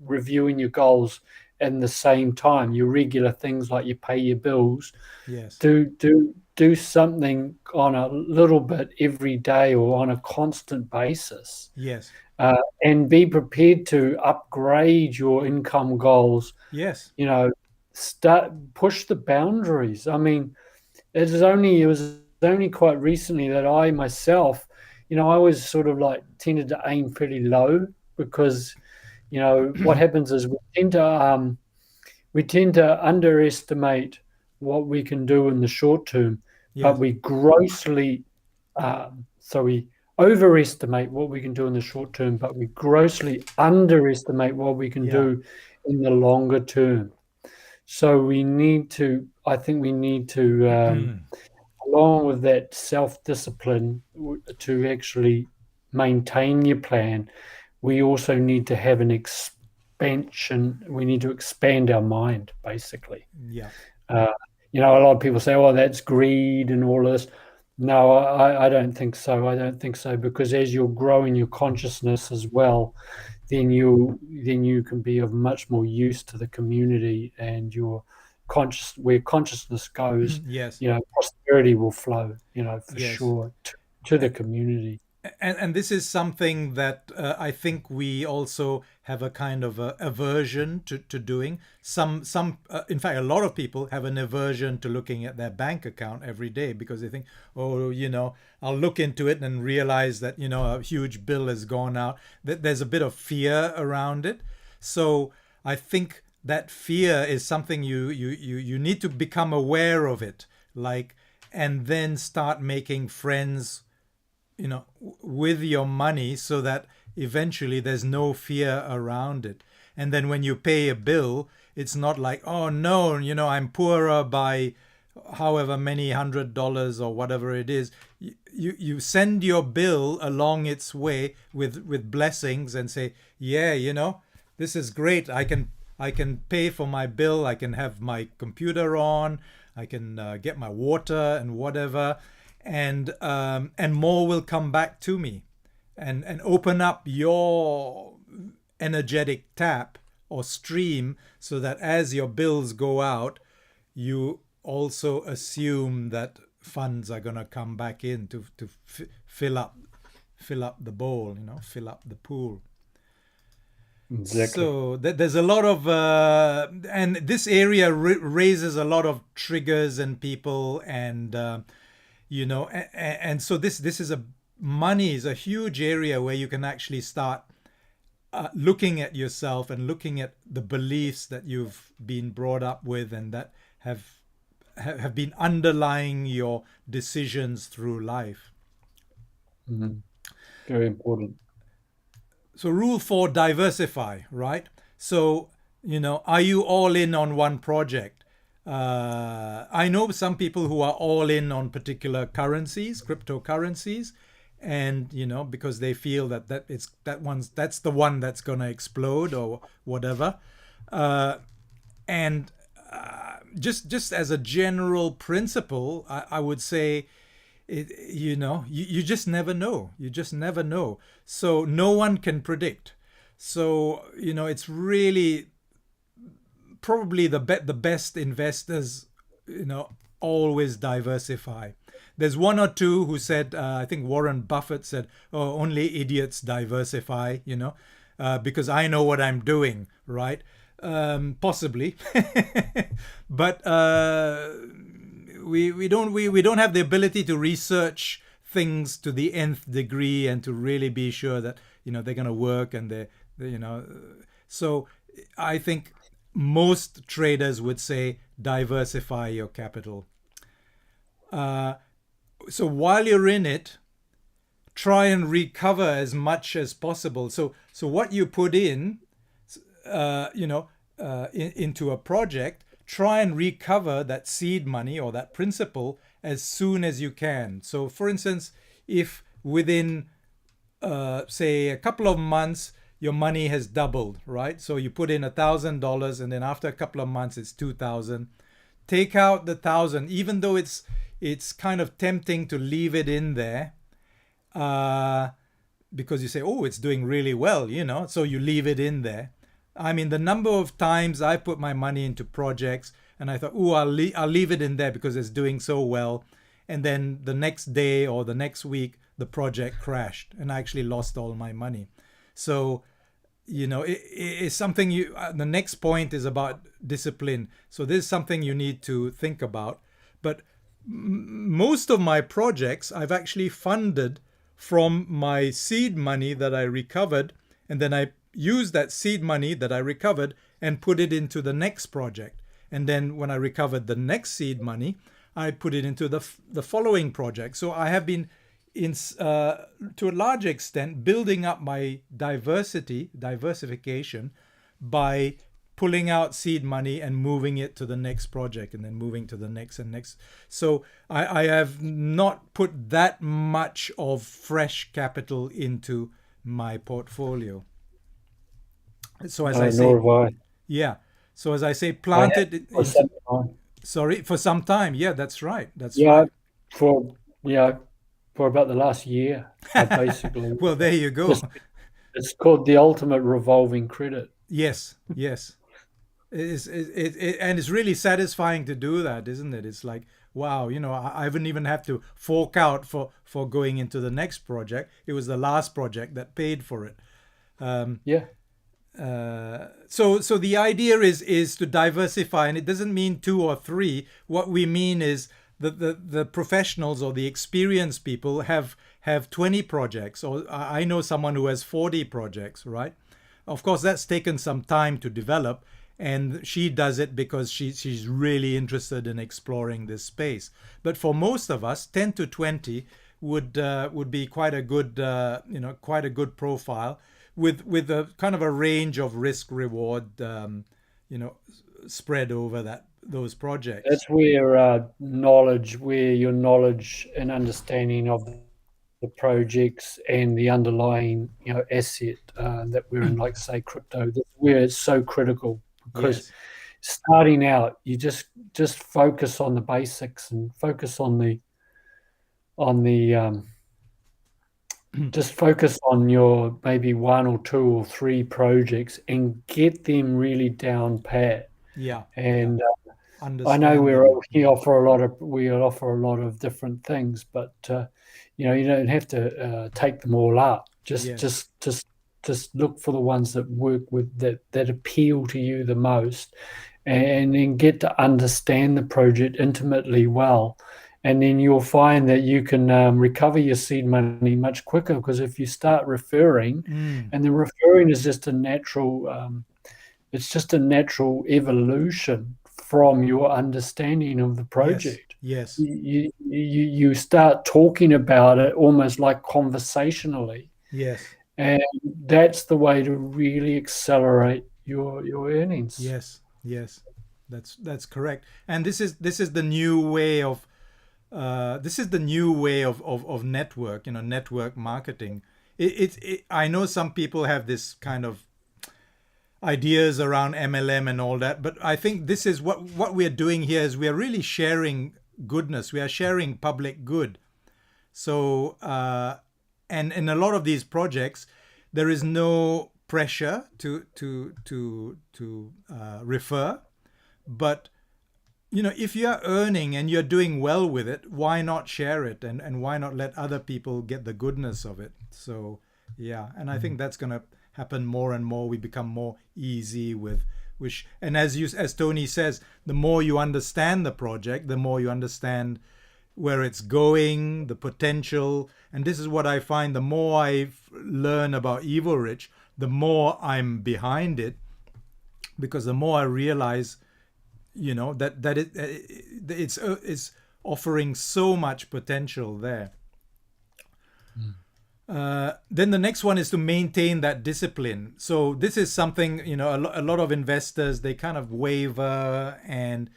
reviewing your goals at the same time. Your regular things like you pay your bills. Yes. Do something on a little bit every day or on a constant basis. Yes. And be prepared to upgrade your income goals. Yes. Push the boundaries. I mean, it was only quite recently that I myself, I always sort of like tended to aim pretty low, because, what happens is we tend to underestimate what we can do in the short term, Yes. but we overestimate what we can do in the short term, but we grossly underestimate what we can do in the longer term. So I think we need to, along with that self-discipline to actually maintain your plan, we also need to have an expansion. We need to expand our mind, basically. Yeah. A lot of people say, "Oh, that's greed and all this." No, I don't think so. I don't think so, because as you're growing your consciousness as well, then you can be of much more use to the community, and where consciousness goes, Yes. prosperity will flow, for Yes. sure, to the community. And this is something that I think we also have a kind of aversion to doing. In fact, a lot of people have an aversion to looking at their bank account every day, because they think, oh, I'll look into it and realize that, a huge bill has gone out. There's a bit of fear around it. So I think that fear is something you need to become aware of it, and then start making friends, with your money, so that eventually there's no fear around it. And then when you pay a bill, it's not like, oh no, I'm poorer by however many $100 or whatever it is. You send your bill along its way with blessings, and say, yeah, this is great. I can pay for my bill. I can have my computer on. I can get my water and whatever. And more will come back to me, and open up your energetic tap or stream, so that as your bills go out, you also assume that funds are going to come back in to fill fill up the bowl, you know, fill up the pool. Exactly. So there's a lot of, and this area raises a lot of triggers in people, and you know, and so this is a money is a huge area where you can actually start looking at yourself and looking at the beliefs that you've been brought up with and that have been underlying your decisions through life. Mhm. Very important. So rule 4, diversify, right? So, you know, are you all in on one project? I know some people who are all in on particular currencies, cryptocurrencies, and you know, because they feel that's the one that's gonna explode or whatever. And just as a general principle, I would say, you know, you just never know. You just never know. So no one can predict. So you know, it's really probably the best investors, you know, always diversify. There's one or two who said, I think Warren Buffett said, "Oh, only idiots diversify," you know, because I know what I'm doing, right? Possibly, but we don't have the ability to research things to the nth degree and to really be sure that, you know, they're going to work, and they you know. So I think most traders would say diversify your capital. So while you're in it, try and recover as much as possible. So what you put in, you know, into a project, try and recover that seed money or that principal as soon as you can. So for instance, if within say a couple of months your money has doubled, right? So you put in $1,000, and then after a couple of months it's 2,000. Take out the 1,000, even though it's kind of tempting to leave it in there, uh, because you say, oh, it's doing really well, you know, so you leave it in there. I mean, the number of times I put my money into projects and I thought, oh, I'll leave it in there because it's doing so well. And then the next day or the next week, the project crashed and I actually lost all my money. So, you know, it's something the next point is about discipline. So this is something you need to think about. But most of my projects I've actually funded from my seed money that I recovered, and then I use that seed money that I recovered and put it into the next project. And then when I recovered the next seed money, I put it into the following project. So I have been to a large extent building up my diversification by pulling out seed money and moving it to the next project and then moving to the next and next. So I have not put that much of fresh capital into my portfolio. So as I Nor say, have I. yeah. So as I say, I plant have it for into, some time. sorry, for some time. Yeah, that's right. That's Yeah, right. for for about the last year, I basically Well, there you go. just it's called the ultimate revolving credit. Yes, yes. And it's really satisfying to do that, isn't it? It's like, wow, you know, I haven't even have to fork out for going into the next project. It was the last project that paid for it. Yeah, So the idea is to diversify, and it doesn't mean two or three. What we mean is that the professionals or the experienced people have 20 projects, or I know someone who has 40 projects, right? Of course, that's taken some time to develop, and she does it because she's really interested in exploring this space. But for most of us, 10 to 20 would be quite a good quite a good profile with a kind of a range of risk reward you know spread over those projects. that's where where your knowledge and understanding of the projects and the underlying asset that we're in, like say crypto, that's where it's so critical because Yes. starting out, you just focus on the basics and focus on the just focus on your maybe one or two or three projects and get them really down pat. Yeah. Yeah. And I know understand them. we offer a lot of different things, but you don't have to take them all up. Yes, Just look for the ones that work with that appeal to you the most, and then get to understand the project intimately well. And then you'll find that you can recover your seed money much quicker, because if you start referring, mm, and then referring is just a natural, it's just a natural evolution from your understanding of the yes, project. yes, You start talking about it almost like conversationally, yes, and that's the way to really accelerate your earnings. yes, yes. That's correct. And this is the new way of this is the new way of network, network marketing. I know some people have this kind of ideas around MLM and all that, but I think this is what we're doing here is we're really sharing goodness. We are sharing public good. So and in a lot of these projects, there is no pressure to refer, but if you're earning and you're doing well with it, why not share it, and why not let other people get the goodness of it? So yeah, and I think that's going to happen more and more. We become more easy with which, and as Tony says, the more you understand the project, the more you understand where it's going, the potential. And this is what I find: the more I learn about Evil Rich, the more I'm behind it, because the more I realize that it's offering so much potential there. Then the next one is to maintain that discipline. So this is something, a lot of investors, they kind of waver, and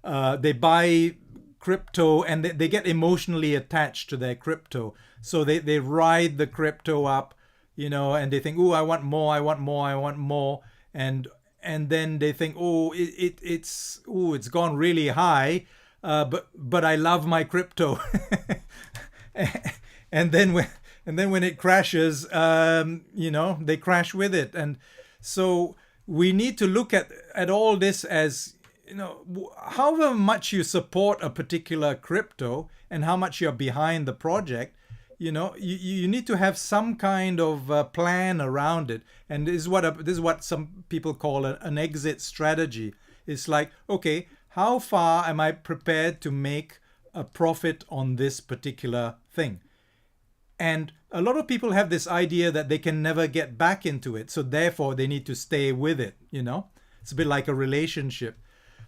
they buy crypto, and they get emotionally attached to their crypto. So they ride the crypto up, and they think, oh, I want more, I want more, I want more. And then they think, oh, it's gone really high, but I love my crypto. and then when it crashes, they crash with it. And so we need to look at all this as, however much you support a particular crypto and how much you're behind the project, you need to have some kind of plan around it. And this is what some people call an exit strategy. It's like, okay, how far am I prepared to make a profit on this particular thing? And a lot of people have this idea that they can never get back into it, so therefore they need to stay with it. It's a bit like a relationship.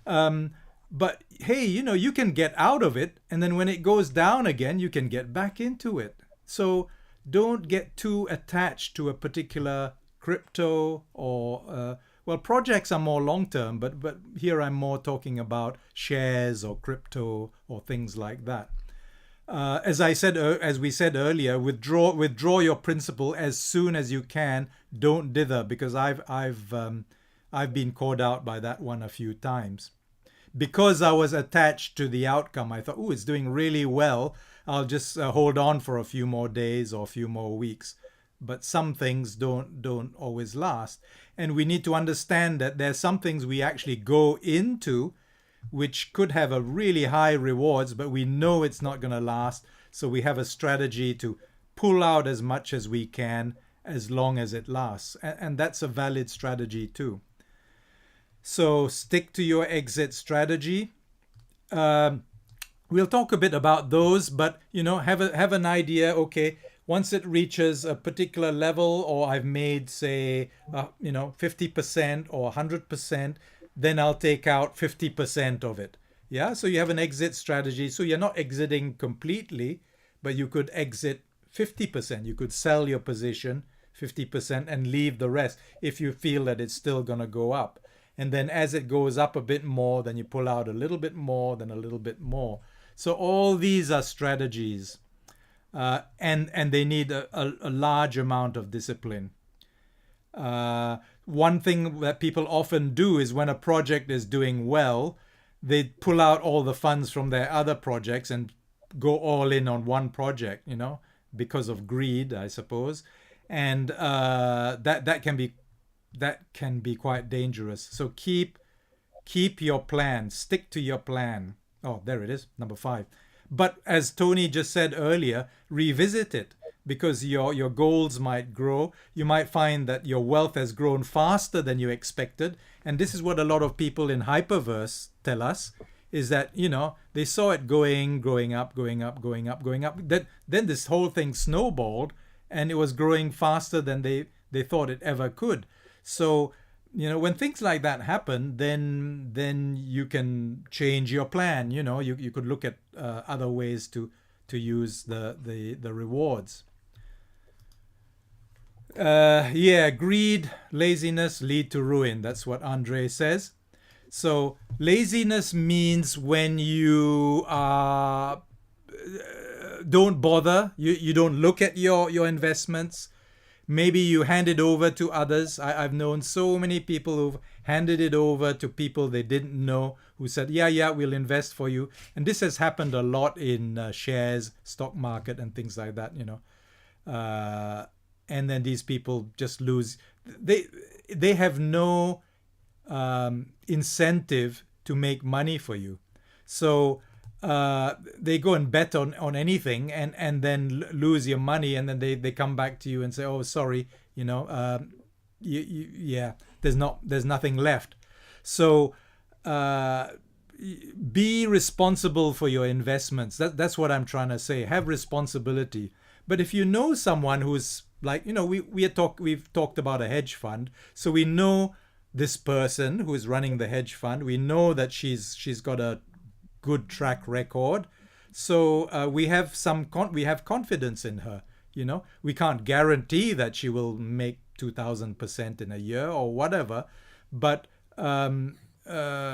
But hey, you can get out of it, and then when it goes down again, you can get back into it. So don't get too attached to a particular crypto or projects are more long term, but here I'm more talking about shares or crypto or things like that. As we said earlier, withdraw your principal as soon as you can. Don't dither, because I've been caught out by that one a few times. Because I was attached to the outcome, I thought, oh, it's doing really well. I'll just hold on for a few more days or a few more weeks. But some things don't always last. And we need to understand that there's some things we actually go into which could have a really high rewards, but we know it's not going to last. So we have a strategy to pull out as much as we can as long as it lasts. And that's a valid strategy too. So stick to your exit strategy. We'll talk a bit about those, but have an idea. Okay, once it reaches a particular level, or I've made, say, 50% or 100%, then I'll take out 50% of it. Yeah, so you have an exit strategy. So you're not exiting completely, but you could exit 50%. You could sell your position 50% and leave the rest if you feel that it's still going to go up. And then as it goes up a bit more, then you pull out a little bit more, then a little bit more. So all these are strategies, and they need a large amount of discipline. One thing that people often do is when a project is doing well, they pull out all the funds from their other projects and go all in on one project, because of greed, I suppose. And that can be quite dangerous. So keep keep your plan, stick to your plan. Oh, there it is, number 5. But as Tony just said earlier, revisit it, because your goals might grow. You might find that your wealth has grown faster than you expected. And this is what a lot of people in Hyperverse tell us, is that, they saw it growing up, going up, going up, going up. Then this whole thing snowballed, and it was growing faster than they thought it ever could. So, when things like that happen, then you can change your plan. You could look at other ways to use the rewards. Greed, laziness lead to ruin. That's what Andre says. So laziness means when you don't bother, you don't look at your investments. Maybe you hand it over to others. I've known so many people who've handed it over to people they didn't know, who said, yeah, we'll invest for you. And this has happened a lot in shares, stock market, and things like that, and then these people just lose. They have no incentive to make money for you. So they go and bet on anything, and then lose your money, and then they come back to you and say, oh, sorry, there's nothing left. So be responsible for your investments. That's what I'm trying to say. Have responsibility. But if you know someone who's like, we've talked about a hedge fund, so we know this person who is running the hedge fund. We know that she's got a good track record, so we have confidence in her. We can't guarantee that she will make 2,000% in a year or whatever, but at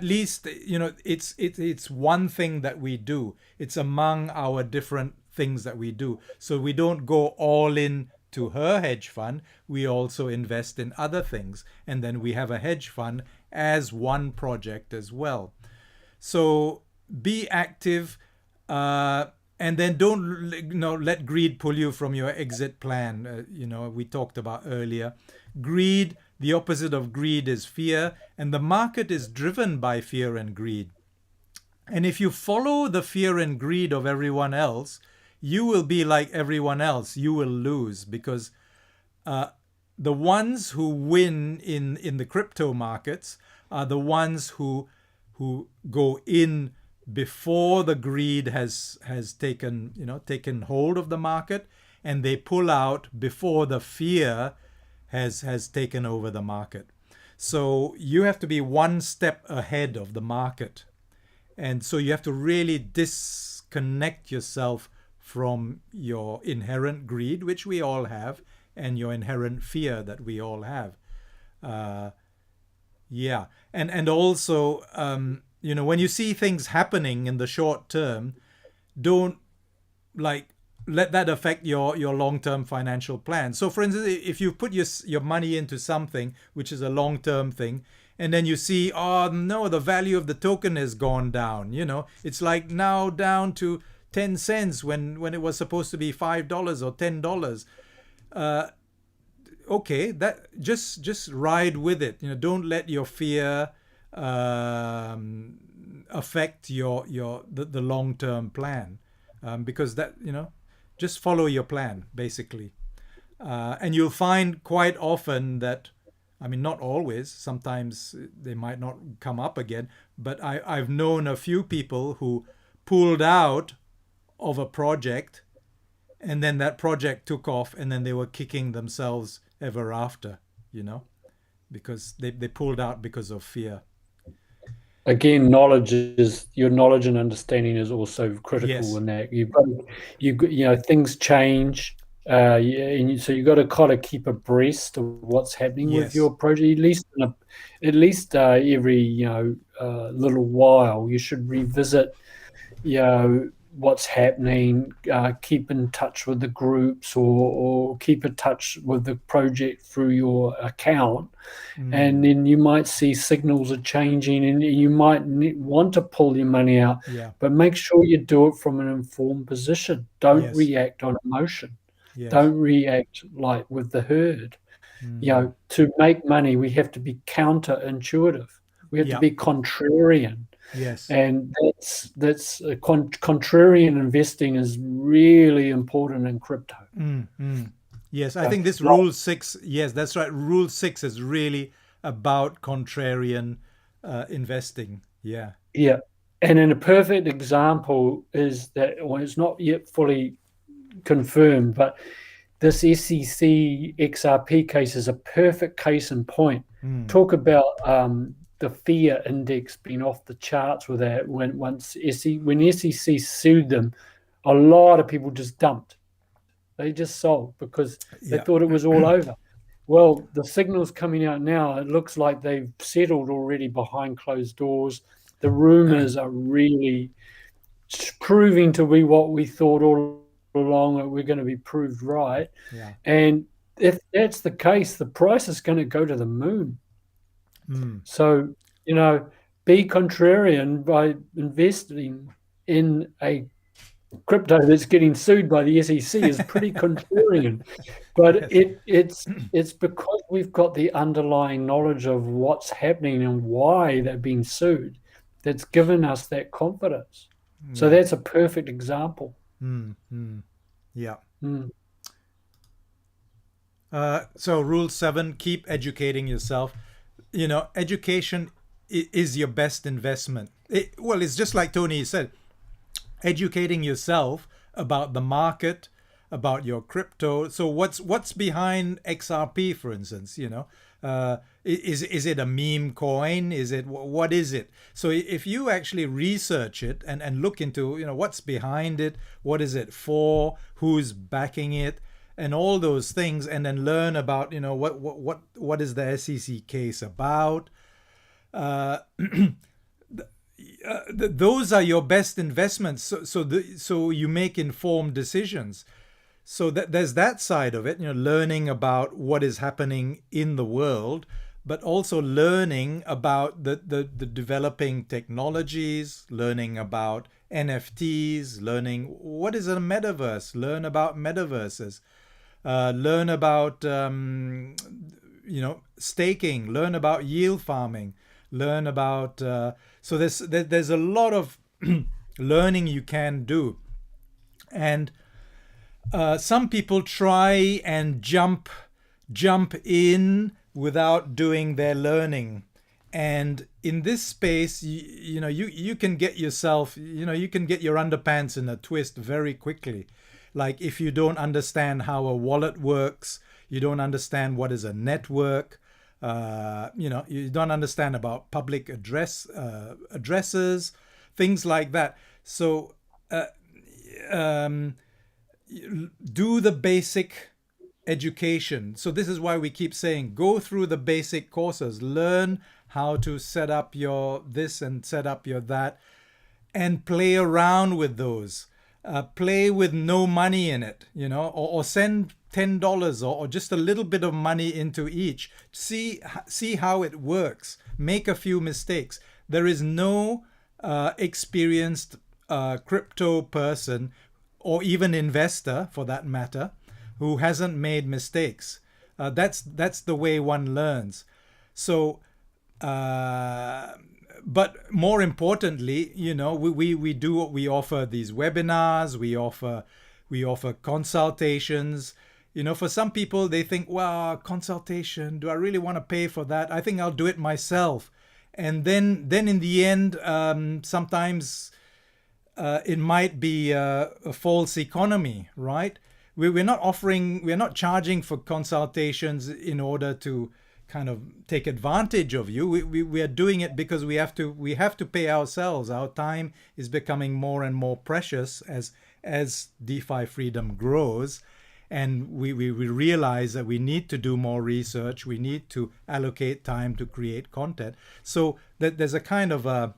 least it's one thing that we do. It's among our different things that we do. So we don't go all in to her hedge fund. We also invest in other things, and then we have a hedge fund as one project as well. So be active, and then don't let greed pull you from your exit plan. We talked about earlier. Greed, the opposite of greed is fear, and the market is driven by fear and greed. And if you follow the fear and greed of everyone else, you will be like everyone else. You will lose, because the ones who win in the crypto markets are the ones who go in before the greed has taken hold of the market, and they pull out before the fear has taken over the market. So you have to be one step ahead of the market, and so you have to really disconnect yourself from your inherent greed, which we all have, and your inherent fear that we all have. And also, when you see things happening in the short term, don't let that affect your long-term financial plan. So for instance, if you put your money into something which is a long-term thing, and then you see, oh no, the value of the token has gone down, it's like now down to 10 cents when it was supposed to be $5 or $10. Okay, that just ride with it. Don't let your fear affect the long-term plan, because that just follow your plan basically, and you'll find quite often that, not always, sometimes they might not come up again, but I've known a few people who pulled out of a project, and then that project took off, and then they were kicking themselves ever after, because they pulled out because of fear. Again, your knowledge and understanding is also critical in that. Things change, and so you've got to kind of keep abreast of what's happening with your project. At least every little while, you should revisit what's happening, keep in touch with the groups, or keep in touch with the project through your account. And then you might see signals are changing, and you might want to pull your money out, but make sure you do it from an informed position. Don't react on emotion. Don't react like with the herd. To make money, we have to be counterintuitive. We have to Yeah. be contrarian. Yes. And that's contrarian investing is really important in crypto. Yes, I think this Like, rule 6, yes, that's right. Rule 6 is really about contrarian investing. Yeah. yeah. And in a perfect example is that, well, it's not yet fully confirmed, but this SEC XRP case is a perfect case in point. Talk about the fear index being off the charts with that. When SEC sued them, a lot of people just dumped. They just sold because they Yeah. thought it was all over. Well, the signals coming out now, it looks like they've settled already behind closed doors. The rumors are really proving to be what we thought all along, that we're going to be proved right. Yeah. And if that's the case, the price is going to go to the moon. So, be contrarian by investing in a crypto that's getting sued by the SEC is pretty contrarian. But it's because we've got the underlying knowledge of what's happening and why they're being sued that's given us that confidence. So that's a perfect example. Yeah. Mm. So rule 7, keep educating yourself. Education is your best investment. It's just like Tony said, educating yourself about the market, about your crypto. So what's behind XRP, for instance? Is it a meme coin? What is it? So if you actually research it and look into what's behind it, what is it for, who's backing it, and all those things, and then learn about what is the SEC case about. Those are your best investments. So you make informed decisions. So there's that side of it, learning about what is happening in the world, but also learning about the developing technologies, learning about NFTs, learning what is a metaverse, learn about metaverses, learn about staking, learn about yield farming, learn about so there's a lot of learning you can do. And some people try and jump in without doing their learning. And in this space, you can get yourself, you can get your underpants in a twist very quickly. Like if you don't understand how a wallet works, you don't understand what is a network, you don't understand about public addresses, things like that. So do the basic education. So this is why we keep saying go through the basic courses, learn how to set up your this and set up your that, and play around with those. Play with no money in it, or send $10 or just a little bit of money into each. See how it works. Make a few mistakes. There is no experienced crypto person, or even investor for that matter, who hasn't made mistakes. That's the way one learns. So, but more importantly, we offer these webinars, we offer consultations. For some people, they think, well, consultation, do I really want to pay for that? I think I'll do it myself. And then in the end, sometimes it might be a false economy, right? We're not charging for consultations in order to kind of take advantage of you. We are doing it because we have to pay ourselves. Our time is becoming more and more precious as DeFi Freedom grows, and we realize that we need to do more research. We need to allocate time to create content. So that there's a kind of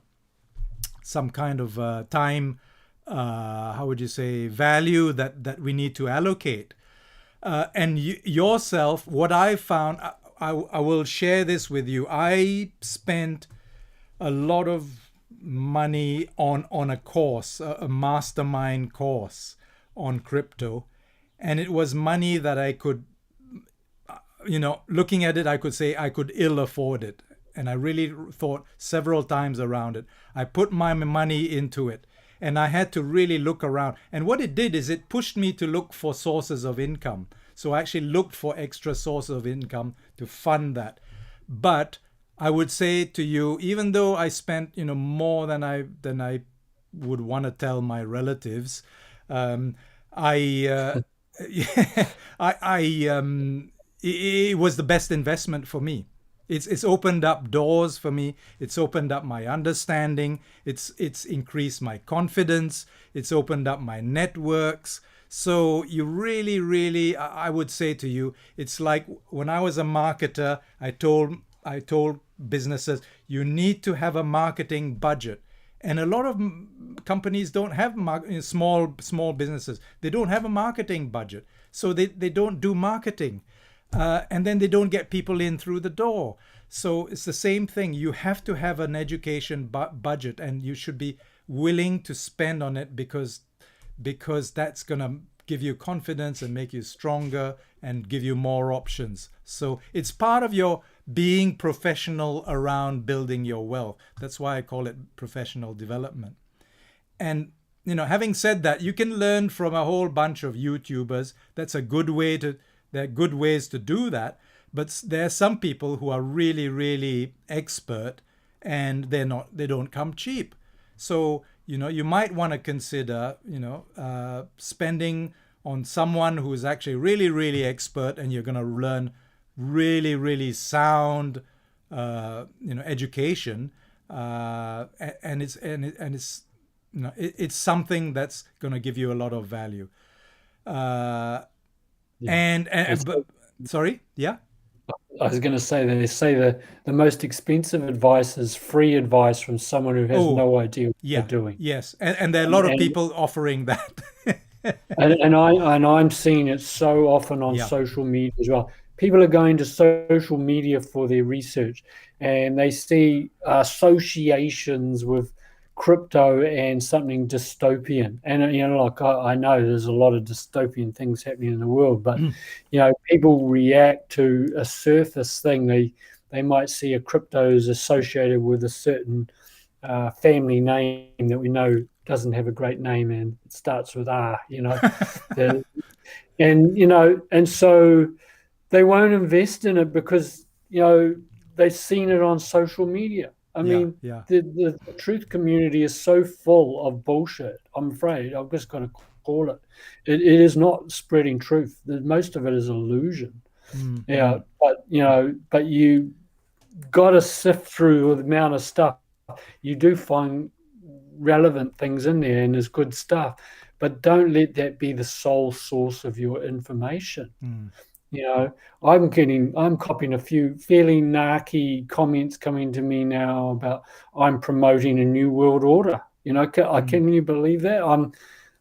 some kind of time, how would you say, value that we need to allocate. And yourself, what I found, I will share this with you. I spent a lot of money on a course, a mastermind course on crypto. And it was money that I could, looking at it, I could say I could ill afford it. And I really thought several times around it. I put my money into it, and I had to really look around. And what it did is it pushed me to look for sources of income. So I actually looked for extra sources of income to fund that. But I would say to you, even though I spent, more than I would want to tell my relatives, I it was the best investment for me. It's opened up doors for me. It's opened up my understanding. It's increased my confidence. It's opened up my networks. So you really, really, I would say to you, it's like when I was a marketer, I told businesses, you need to have a marketing budget. And a lot of companies don't have small businesses. They don't have a marketing budget. So they don't do marketing. And then they don't get people in through the door. So it's the same thing. You have to have an education budget, and you should be willing to spend on it because that's going to give you confidence and make you stronger and give you more options. So it's part of your being professional around building your wealth. That's why I call it professional development. And having said that, you can learn from a whole bunch of YouTubers. That's a good way there are good ways to do that, but there are some people who are really, really expert, and they don't come cheap. So, you might want to consider, spending on someone who is actually really, really expert, and you're going to learn really, really sound, education, and it's something that's going to give you a lot of value. But sorry, yeah. I was going to say, they say the most expensive advice is free advice from someone who has no idea what they're doing. Yes, and there are a lot of people offering that. and I'm seeing it so often on social media as well. People are going to social media for their research, and they see associations with crypto and something dystopian. And I know there's a lot of dystopian things happening in the world, but people react to a surface thing. They might see a crypto is associated with a certain family name that we know doesn't have a great name, and it starts with R, and so they won't invest in it because they've seen it on social media. I mean, the truth community is so full of bullshit. I'm afraid I'm just going to call it. It is not spreading truth. Most of it is illusion. Mm-hmm. But you got to sift through the amount of stuff. You do find relevant things in there, and there's good stuff. But don't let that be the sole source of your information. Mm. I'm copying a few fairly narky comments coming to me now about I'm promoting a new world order. Can you believe that?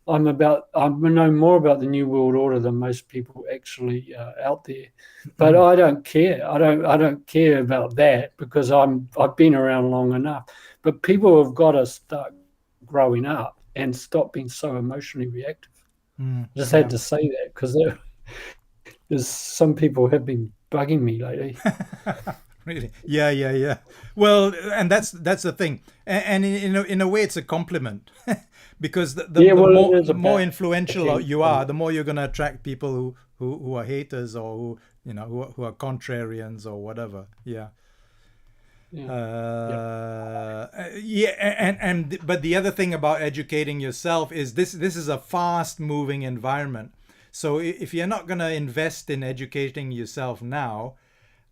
I know more about the new world order than most people actually out there, but I don't care. I don't care about that because I've been around long enough. But people have got to start growing up and stop being so emotionally reactive. Just had to say that because there's some people have been bugging me lately. Really? Yeah. Well, and that's the thing, and in a way, it's a compliment because the more influential you are, the more you're going to attract people who are haters or who are contrarians or whatever. Yeah. But the other thing about educating yourself is this is a fast moving environment. So if you're not going to invest in educating yourself now,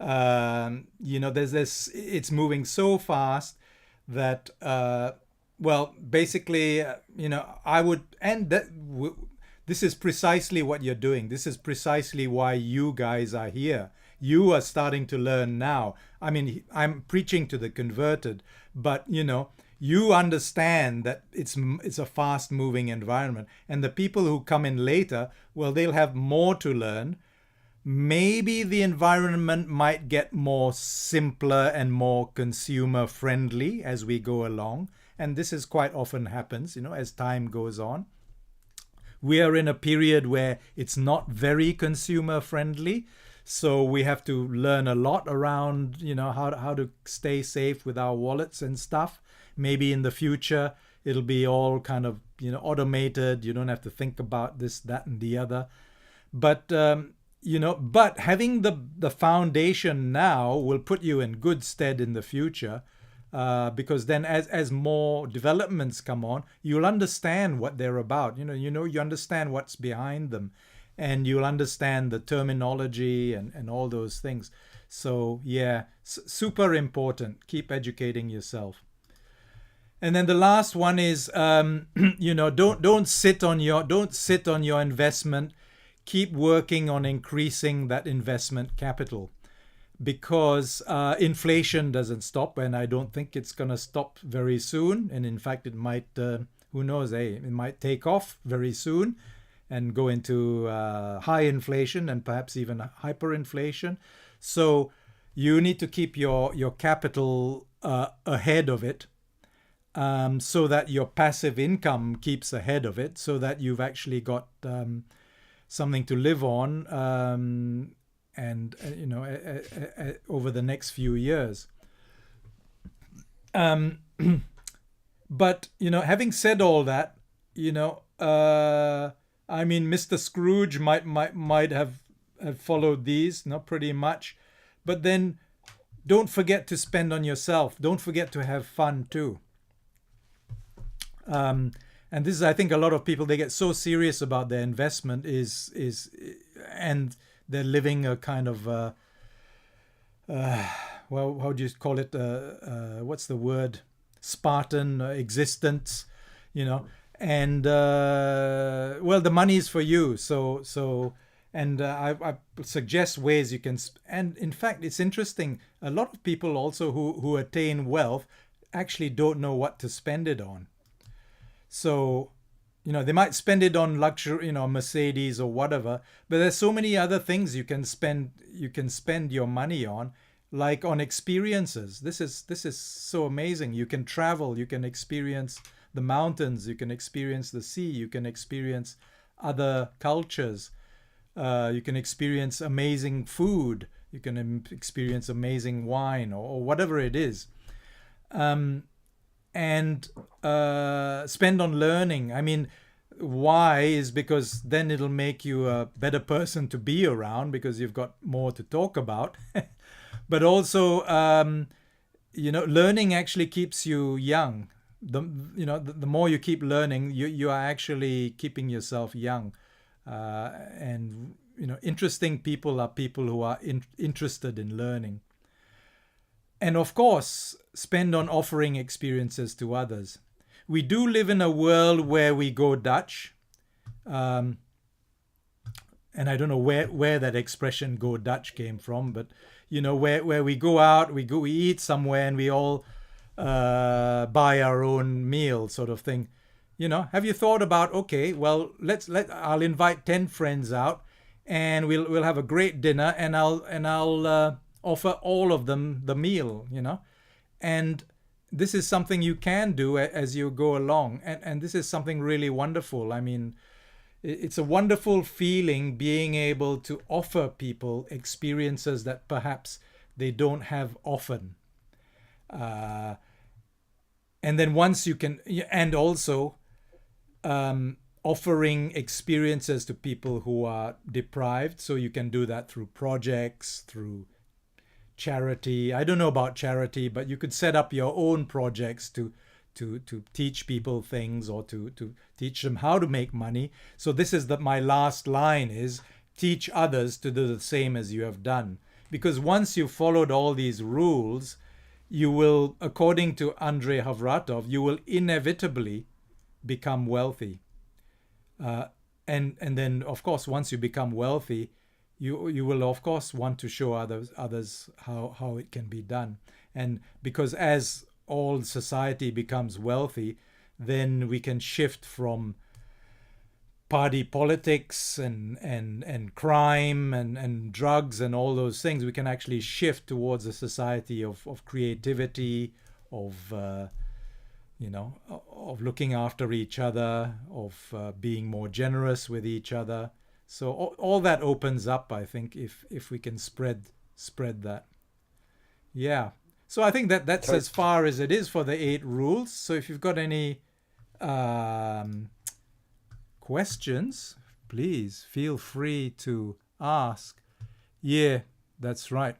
there's this, it's moving so fast that, basically, I would, and this is precisely what you're doing. This is precisely why you guys are here. You are starting to learn now. I mean, I'm preaching to the converted, but you understand that it's a fast moving environment, and the people who come in later, well, they'll have more to learn. Maybe the environment might get more simpler and more consumer friendly as we go along, and this is quite often happens as time goes on. We are in a period where it's not very consumer friendly, So we have to learn a lot around, how to stay safe with our wallets and stuff. Maybe in the future it'll be all kind of, automated. You don't have to think about this, that, and the other. But but having the foundation now will put you in good stead in the future, because then as more developments come on, you'll understand what they're about. You understand what's behind them, and you'll understand the terminology and all those things. So yeah, super important. Keep educating yourself. And then the last one is, don't sit on your investment. Keep working on increasing that investment capital, because inflation doesn't stop, and I don't think it's going to stop very soon. And in fact, it might, who knows, it might take off very soon and go into high inflation and perhaps even hyperinflation. So you need to keep your capital ahead of it, so that your passive income keeps ahead of it, so that you've actually got something to live on, and over the next few years. But having said all that, I mean, Mr. Scrooge might have followed these, not pretty much, but then don't forget to spend on yourself. Don't forget to have fun too. And this is, I think, a lot of people, they get so serious about their investment and they're living a kind of, well, how do you call it? What's the word? Spartan existence, and well, the money is for you. And I suggest ways you can, and in fact, it's interesting. A lot of people also who attain wealth actually don't know what to spend it on. So, they might spend it on luxury, Mercedes or whatever, but there's so many other things you can spend your money on, like on experiences. This is so amazing. You can travel, you can experience the mountains, you can experience the sea, you can experience other cultures, you can experience amazing food, you can experience amazing wine or whatever it is. And spend on learning. I mean, why is because then it'll make you a better person to be around, because you've got more to talk about. But also, learning actually keeps you young. The more you keep learning, you are actually keeping yourself young. And interesting people are people who are interested in learning. And of course, spend on offering experiences to others. We do live in a world where we go Dutch. And I don't know where that expression "go Dutch" came from, but where we go out, we eat somewhere, and we all buy our own meal, sort of thing. Have you thought about, okay, well, I'll invite 10 friends out, and we'll have a great dinner, and I'll offer all of them the meal, and this is something you can do as you go along, and this is something really wonderful. I mean, it's a wonderful feeling being able to offer people experiences that perhaps they don't have often. And then once you can, and also offering experiences to people who are deprived. So you can do that through projects, through charity. I don't know about charity, but you could set up your own projects to teach people things, or to teach them how to make money. So this is my last line is, teach others to do the same as you have done. Because once you've followed all these rules, you will, according to Andrei Havratov, you will inevitably become wealthy. And then, of course, once you become wealthy, you will, of course, want to show others how it can be done. And because as all society becomes wealthy, then we can shift from party politics and crime and drugs and all those things. We can actually shift towards a society of creativity, of of looking after each other, of being more generous with each other. So all that opens up, I think, if we can spread that. Yeah. So I think that's To- as far as it is for the 8 rules. So if you've got any um, questions, please feel free to ask. Yeah, that's right.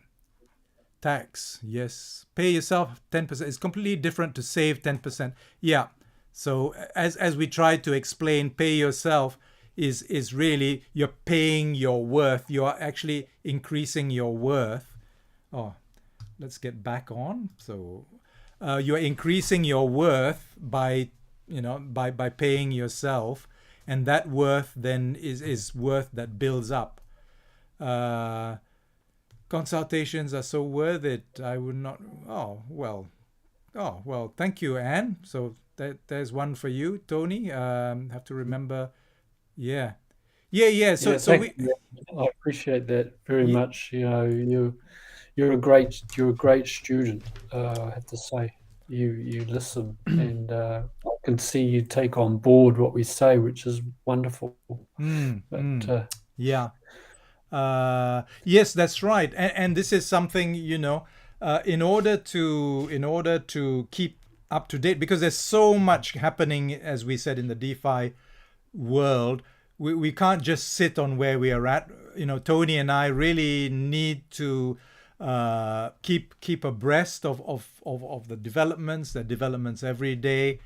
Tax, yes. Pay yourself 10%. It's completely different to save 10%. Yeah. So as we tried to explain, pay yourself is really you're paying your worth. You're actually increasing your worth. Oh, let's get back on. So you're increasing your worth by by paying yourself, and that worth then is worth that builds up. Uh, Consultations are so worth it. I would not. Oh well. Thank you, Anne. So there's one for you, Tony. Have to remember. Yeah, yeah. So Yeah, so thank we. you. I appreciate that very Ye- much. You know, you're a great student. I have to say, you listen, and I can see you take on board what we say, which is wonderful. mm, But mm, yeah. Yes, that's right. And this is something, in order to keep up to date, because there's so much happening, as we said, in the DeFi world. We can't just sit on where we are at. Tony and I really need to keep abreast of the developments every day.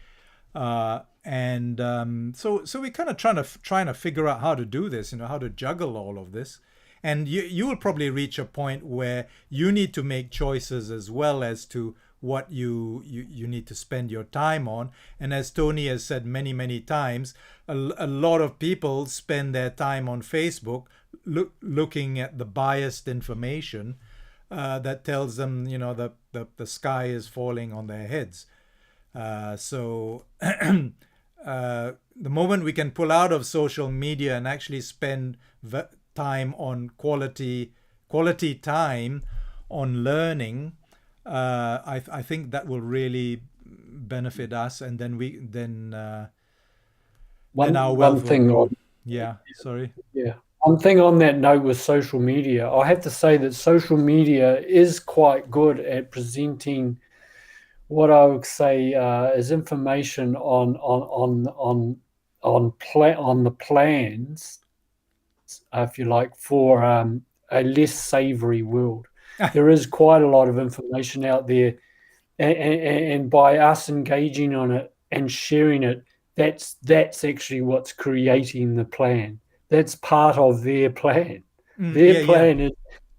And so we kind of trying to figure out how to do this, how to juggle all of this. And you will probably reach a point where you need to make choices as well as to what you need to spend your time on. And as Tony has said many times, a lot of people spend their time on Facebook looking at the biased information that tells them the sky is falling on their heads. So the moment we can pull out of social media and actually spend time on quality time on learning, I think that will really benefit us, and then our one wealth will thing grow. on Yeah, sorry. yeah, one thing on that note with social media, I have to say that social media is quite good at presenting what I would say is information on the plans, if you like, for a less savory world. There is quite a lot of information out there, and by us engaging on it and sharing it, that's actually what's creating the plan. That's part of their plan. Yeah, Their yeah. plan is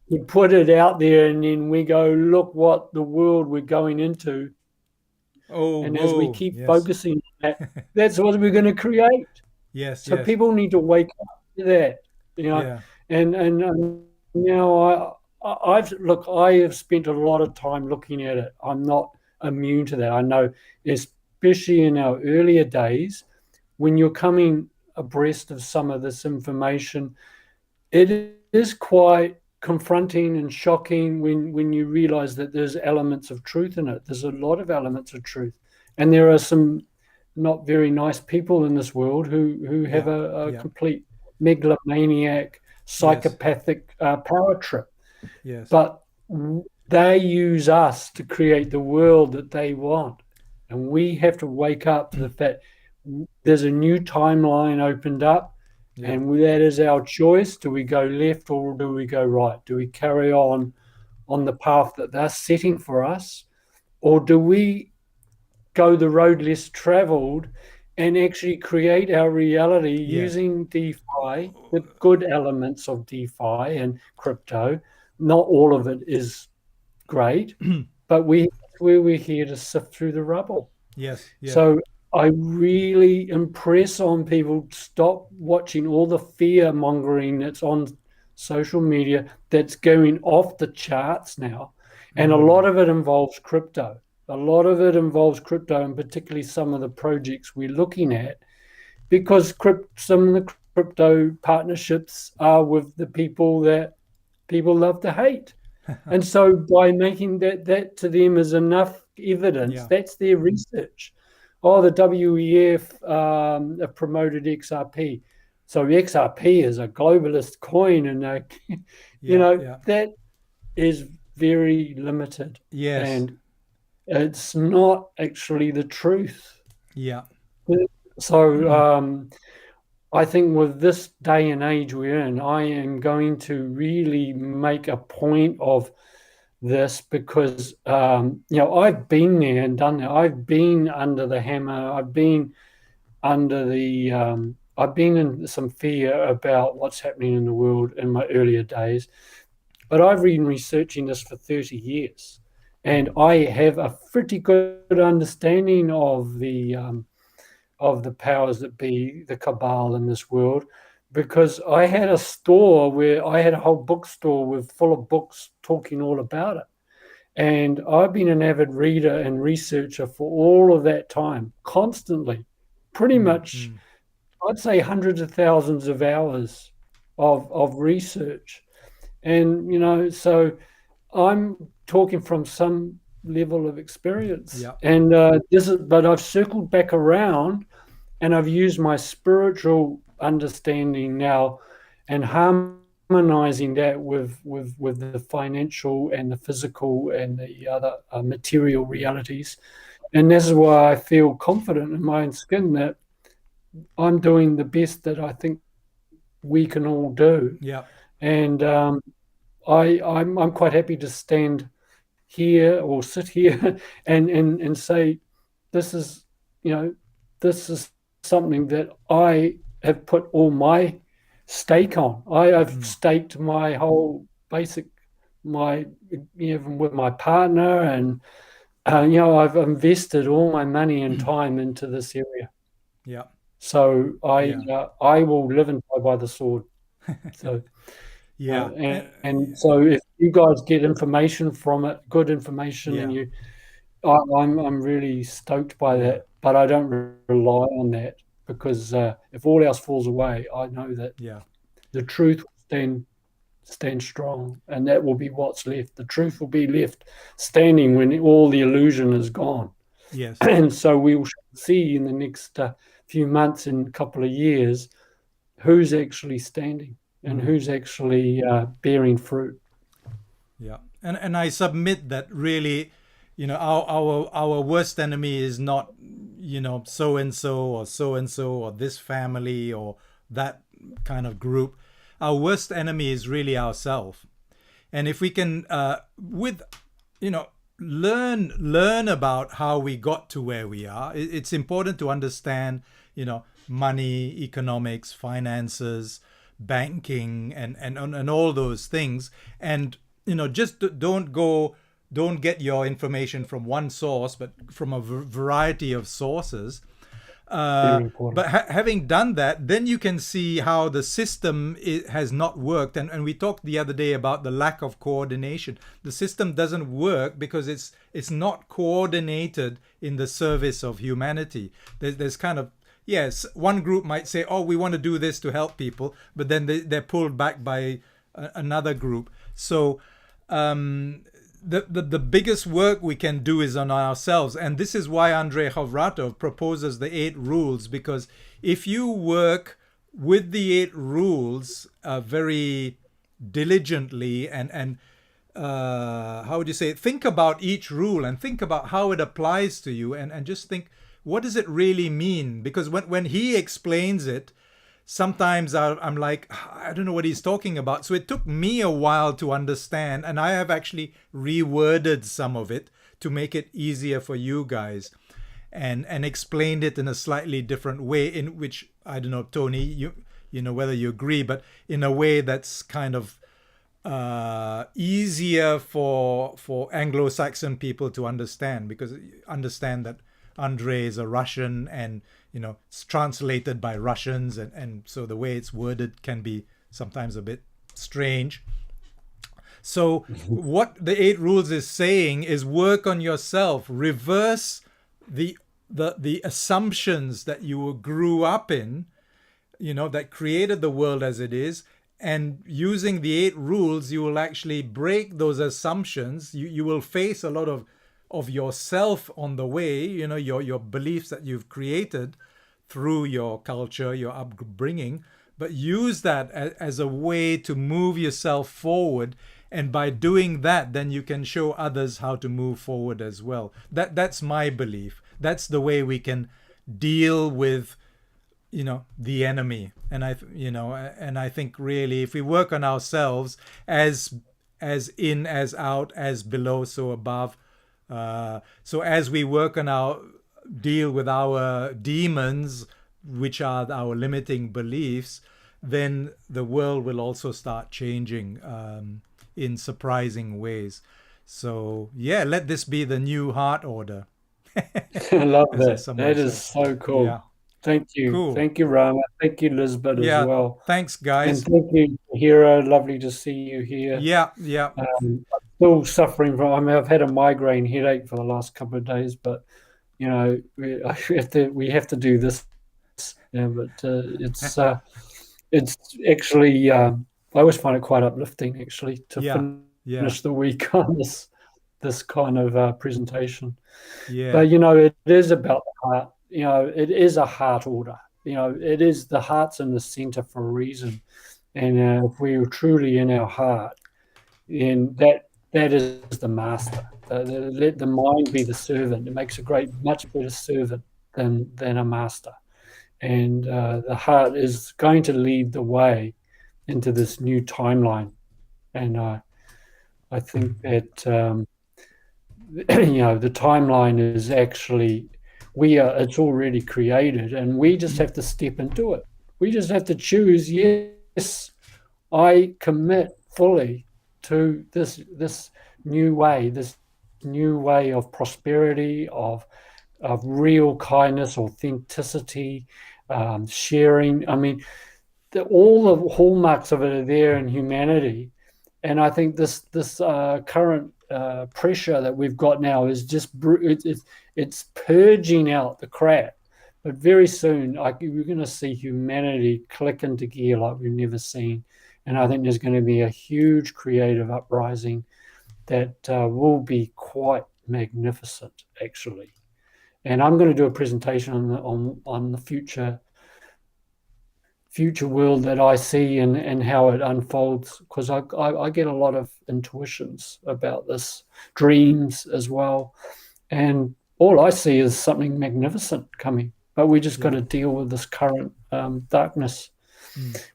we put it out there, and then we go, look what the world we're going into. Oh, And as we whoa. keep Yes. focusing on that, that's what we're going to create. Yes, So yes. people need to wake up to that, you know. Yeah. And now I have spent a lot of time looking at it. I'm not immune to that. I know, especially in our earlier days, when you're coming abreast of some of this information, it is quite confronting and shocking when you realize that there's elements of truth in it. There's a lot of elements of truth, and there are some not very nice people in this world who have Yeah. a Yeah. complete megalomaniac, Yes. psychopathic power trip. Yes. But they use us to create the world that they want, and we have to wake up to the fact there's a new timeline opened up, Yeah. and that is our choice. Do we go left or do we go right? Do we carry on the path that they're setting for us, or do we go the road less traveled and actually create our reality Yes. using DeFi, the good elements of DeFi and crypto? Not all of it is great, but we're here to sift through the rubble. Yes. Yeah. So I really impress on people, stop watching all the fear mongering that's on social media that's going off the charts now. And a lot of it involves crypto. A lot of it involves crypto, and particularly some of the projects we're looking at, because some of the crypto partnerships are with the people that people love to hate. And so by making that to them is enough evidence, Yeah. that's their research. Oh, the WEF have promoted XRP. So XRP is a globalist coin, and Yeah. that is very limited, Yes. and it's not actually the truth. Yeah. So I think with this day and age we're in, I am going to really make a point of this because I've been there and done that. I've been under the hammer. I've been under the I've been in some fear about what's happening in the world in my earlier days, but I've been researching this for 30 years, and I have a pretty good understanding of the powers that be, the cabal in this world, because I had a store where I had a whole bookstore with full of books talking all about it. And I've been an avid reader and researcher for all of that time, constantly, pretty much, Mm. I'd say hundreds of thousands of hours of research. And, so I'm talking from some level of experience. Yeah. And but I've circled back around and I've used my spiritual understanding now and harmonizing that with the financial and the physical and the other material realities. And this is why I feel confident in my own skin that I'm doing the best that I think we can all do. Yeah. And I'm quite happy to stand here or sit here and say this is this is something that I have put all my stake on. I've staked my whole basic my even with my partner, and I've invested all my money and time into this area. Yeah. So Yeah. I will live and die by the sword. So Yeah. and so if you guys get information from it, good information, Yeah. and I'm really stoked by Yeah. that, but I don't rely on that because if all else falls away, I know that Yeah. the truth will stand strong, and that will be what's left. The truth will be left standing when all the illusion is gone. Yes. And so we will see in the next few months and couple of years who's actually standing and who's actually bearing fruit. Yeah. And I submit that really, our worst enemy is not, so and so or this family or that kind of group. Our worst enemy is really ourselves. And if we can with learn about how we got to where we are, it's important to understand, money, economics, finances, banking, and all those things. And just don't get your information from one source, but from a variety of sources. Very important. But having done that, then you can see how the system has not worked. And we talked the other day about the lack of coordination. The system doesn't work because it's not coordinated in the service of humanity. There's kind of, yes, one group might say, oh, we want to do this to help people, but then they're pulled back by another group. So the biggest work we can do is on ourselves. And this is why Andrei Hovratov proposes the 8 rules, because if you work with the 8 rules very diligently and how would you say, think about each rule and think about how it applies to you, and just think, what does it really mean? Because when he explains it, sometimes I'm like, I don't know what he's talking about. So it took me a while to understand, and I have actually reworded some of it to make it easier for you guys, and explained it in a slightly different way, in which, I don't know, Tony, you know whether you agree, but in a way that's kind of easier for Anglo-Saxon people to understand, because understand that Andrei is a Russian, and it's translated by Russians, and so the way it's worded can be sometimes a bit strange. So what the 8 rules is saying is work on yourself, reverse the assumptions that you grew up in, that created the world as it is. And using the 8 rules, you will actually break those assumptions. You will face a lot of yourself on the way, your beliefs that you've created through your culture, your upbringing. but use that as a way to move yourself forward. And by doing that, then you can show others how to move forward as well. That's my belief. That's the way we can deal with, the enemy. And I think really, if we work on ourselves, as in, as out, as below, so above. So as we work on our deal with our demons, which are our limiting beliefs, then the world will also start changing in surprising ways. So yeah, let this be the new heart order. I love As that. some That might is say. so cool. Yeah, Thank you. cool. Thank you, Rama. Thank you, Lisbeth, as Yeah, well. thanks, And guys. thank you, Hero. Lovely to see you here. Yeah, yeah, I'm still suffering from, I've had a migraine headache for the last couple of days, but we have to do this. Yeah, but it's actually I always find it quite uplifting actually to yeah, yeah, finish the week on this kind of presentation. yeah, But it is about the heart. It is a heart order. It is the heart's in the center for a reason. And if we're truly in our heart, then that is the master. Let the mind be the servant. It makes a much better servant than a master. And the heart is going to lead the way into this new timeline. And I think that the timeline is actually it's already created, and we just have to step into it. We just have to choose. Yes, I commit fully to this new way, of prosperity, of real kindness, authenticity, sharing. I mean, all the hallmarks of it are there in humanity, and I think this current pressure that we've got now is just it's purging out the crap. But very soon, we're going to see humanity click into gear like we've never seen, and I think there's going to be a huge creative uprising that will be quite magnificent, actually. And I'm going to do a presentation on the future world that I see and how it unfolds, because I get a lot of intuitions about this, dreams as well, and all I see is something magnificent coming. But we just got to deal with this current darkness,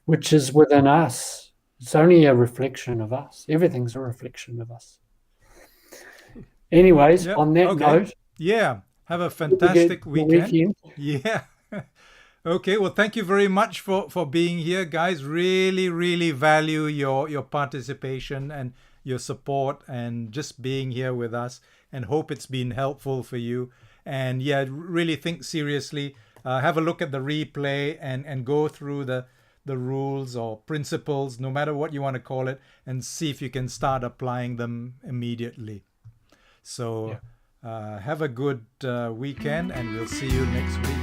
which is within us. It's only a reflection of us. Everything's a reflection of us. Anyways, yeah. on that note, yeah, have a fantastic weekend. Yeah. Okay, well, thank you very much for being here, guys. Really, really value your participation and your support and just being here with us, and hope it's been helpful for you. And yeah, really think seriously. Have a look at the replay and go through the rules or principles, no matter what you want to call it, and see if you can start applying them immediately. So have a good weekend, and we'll see you next week.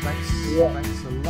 Thanks a lot.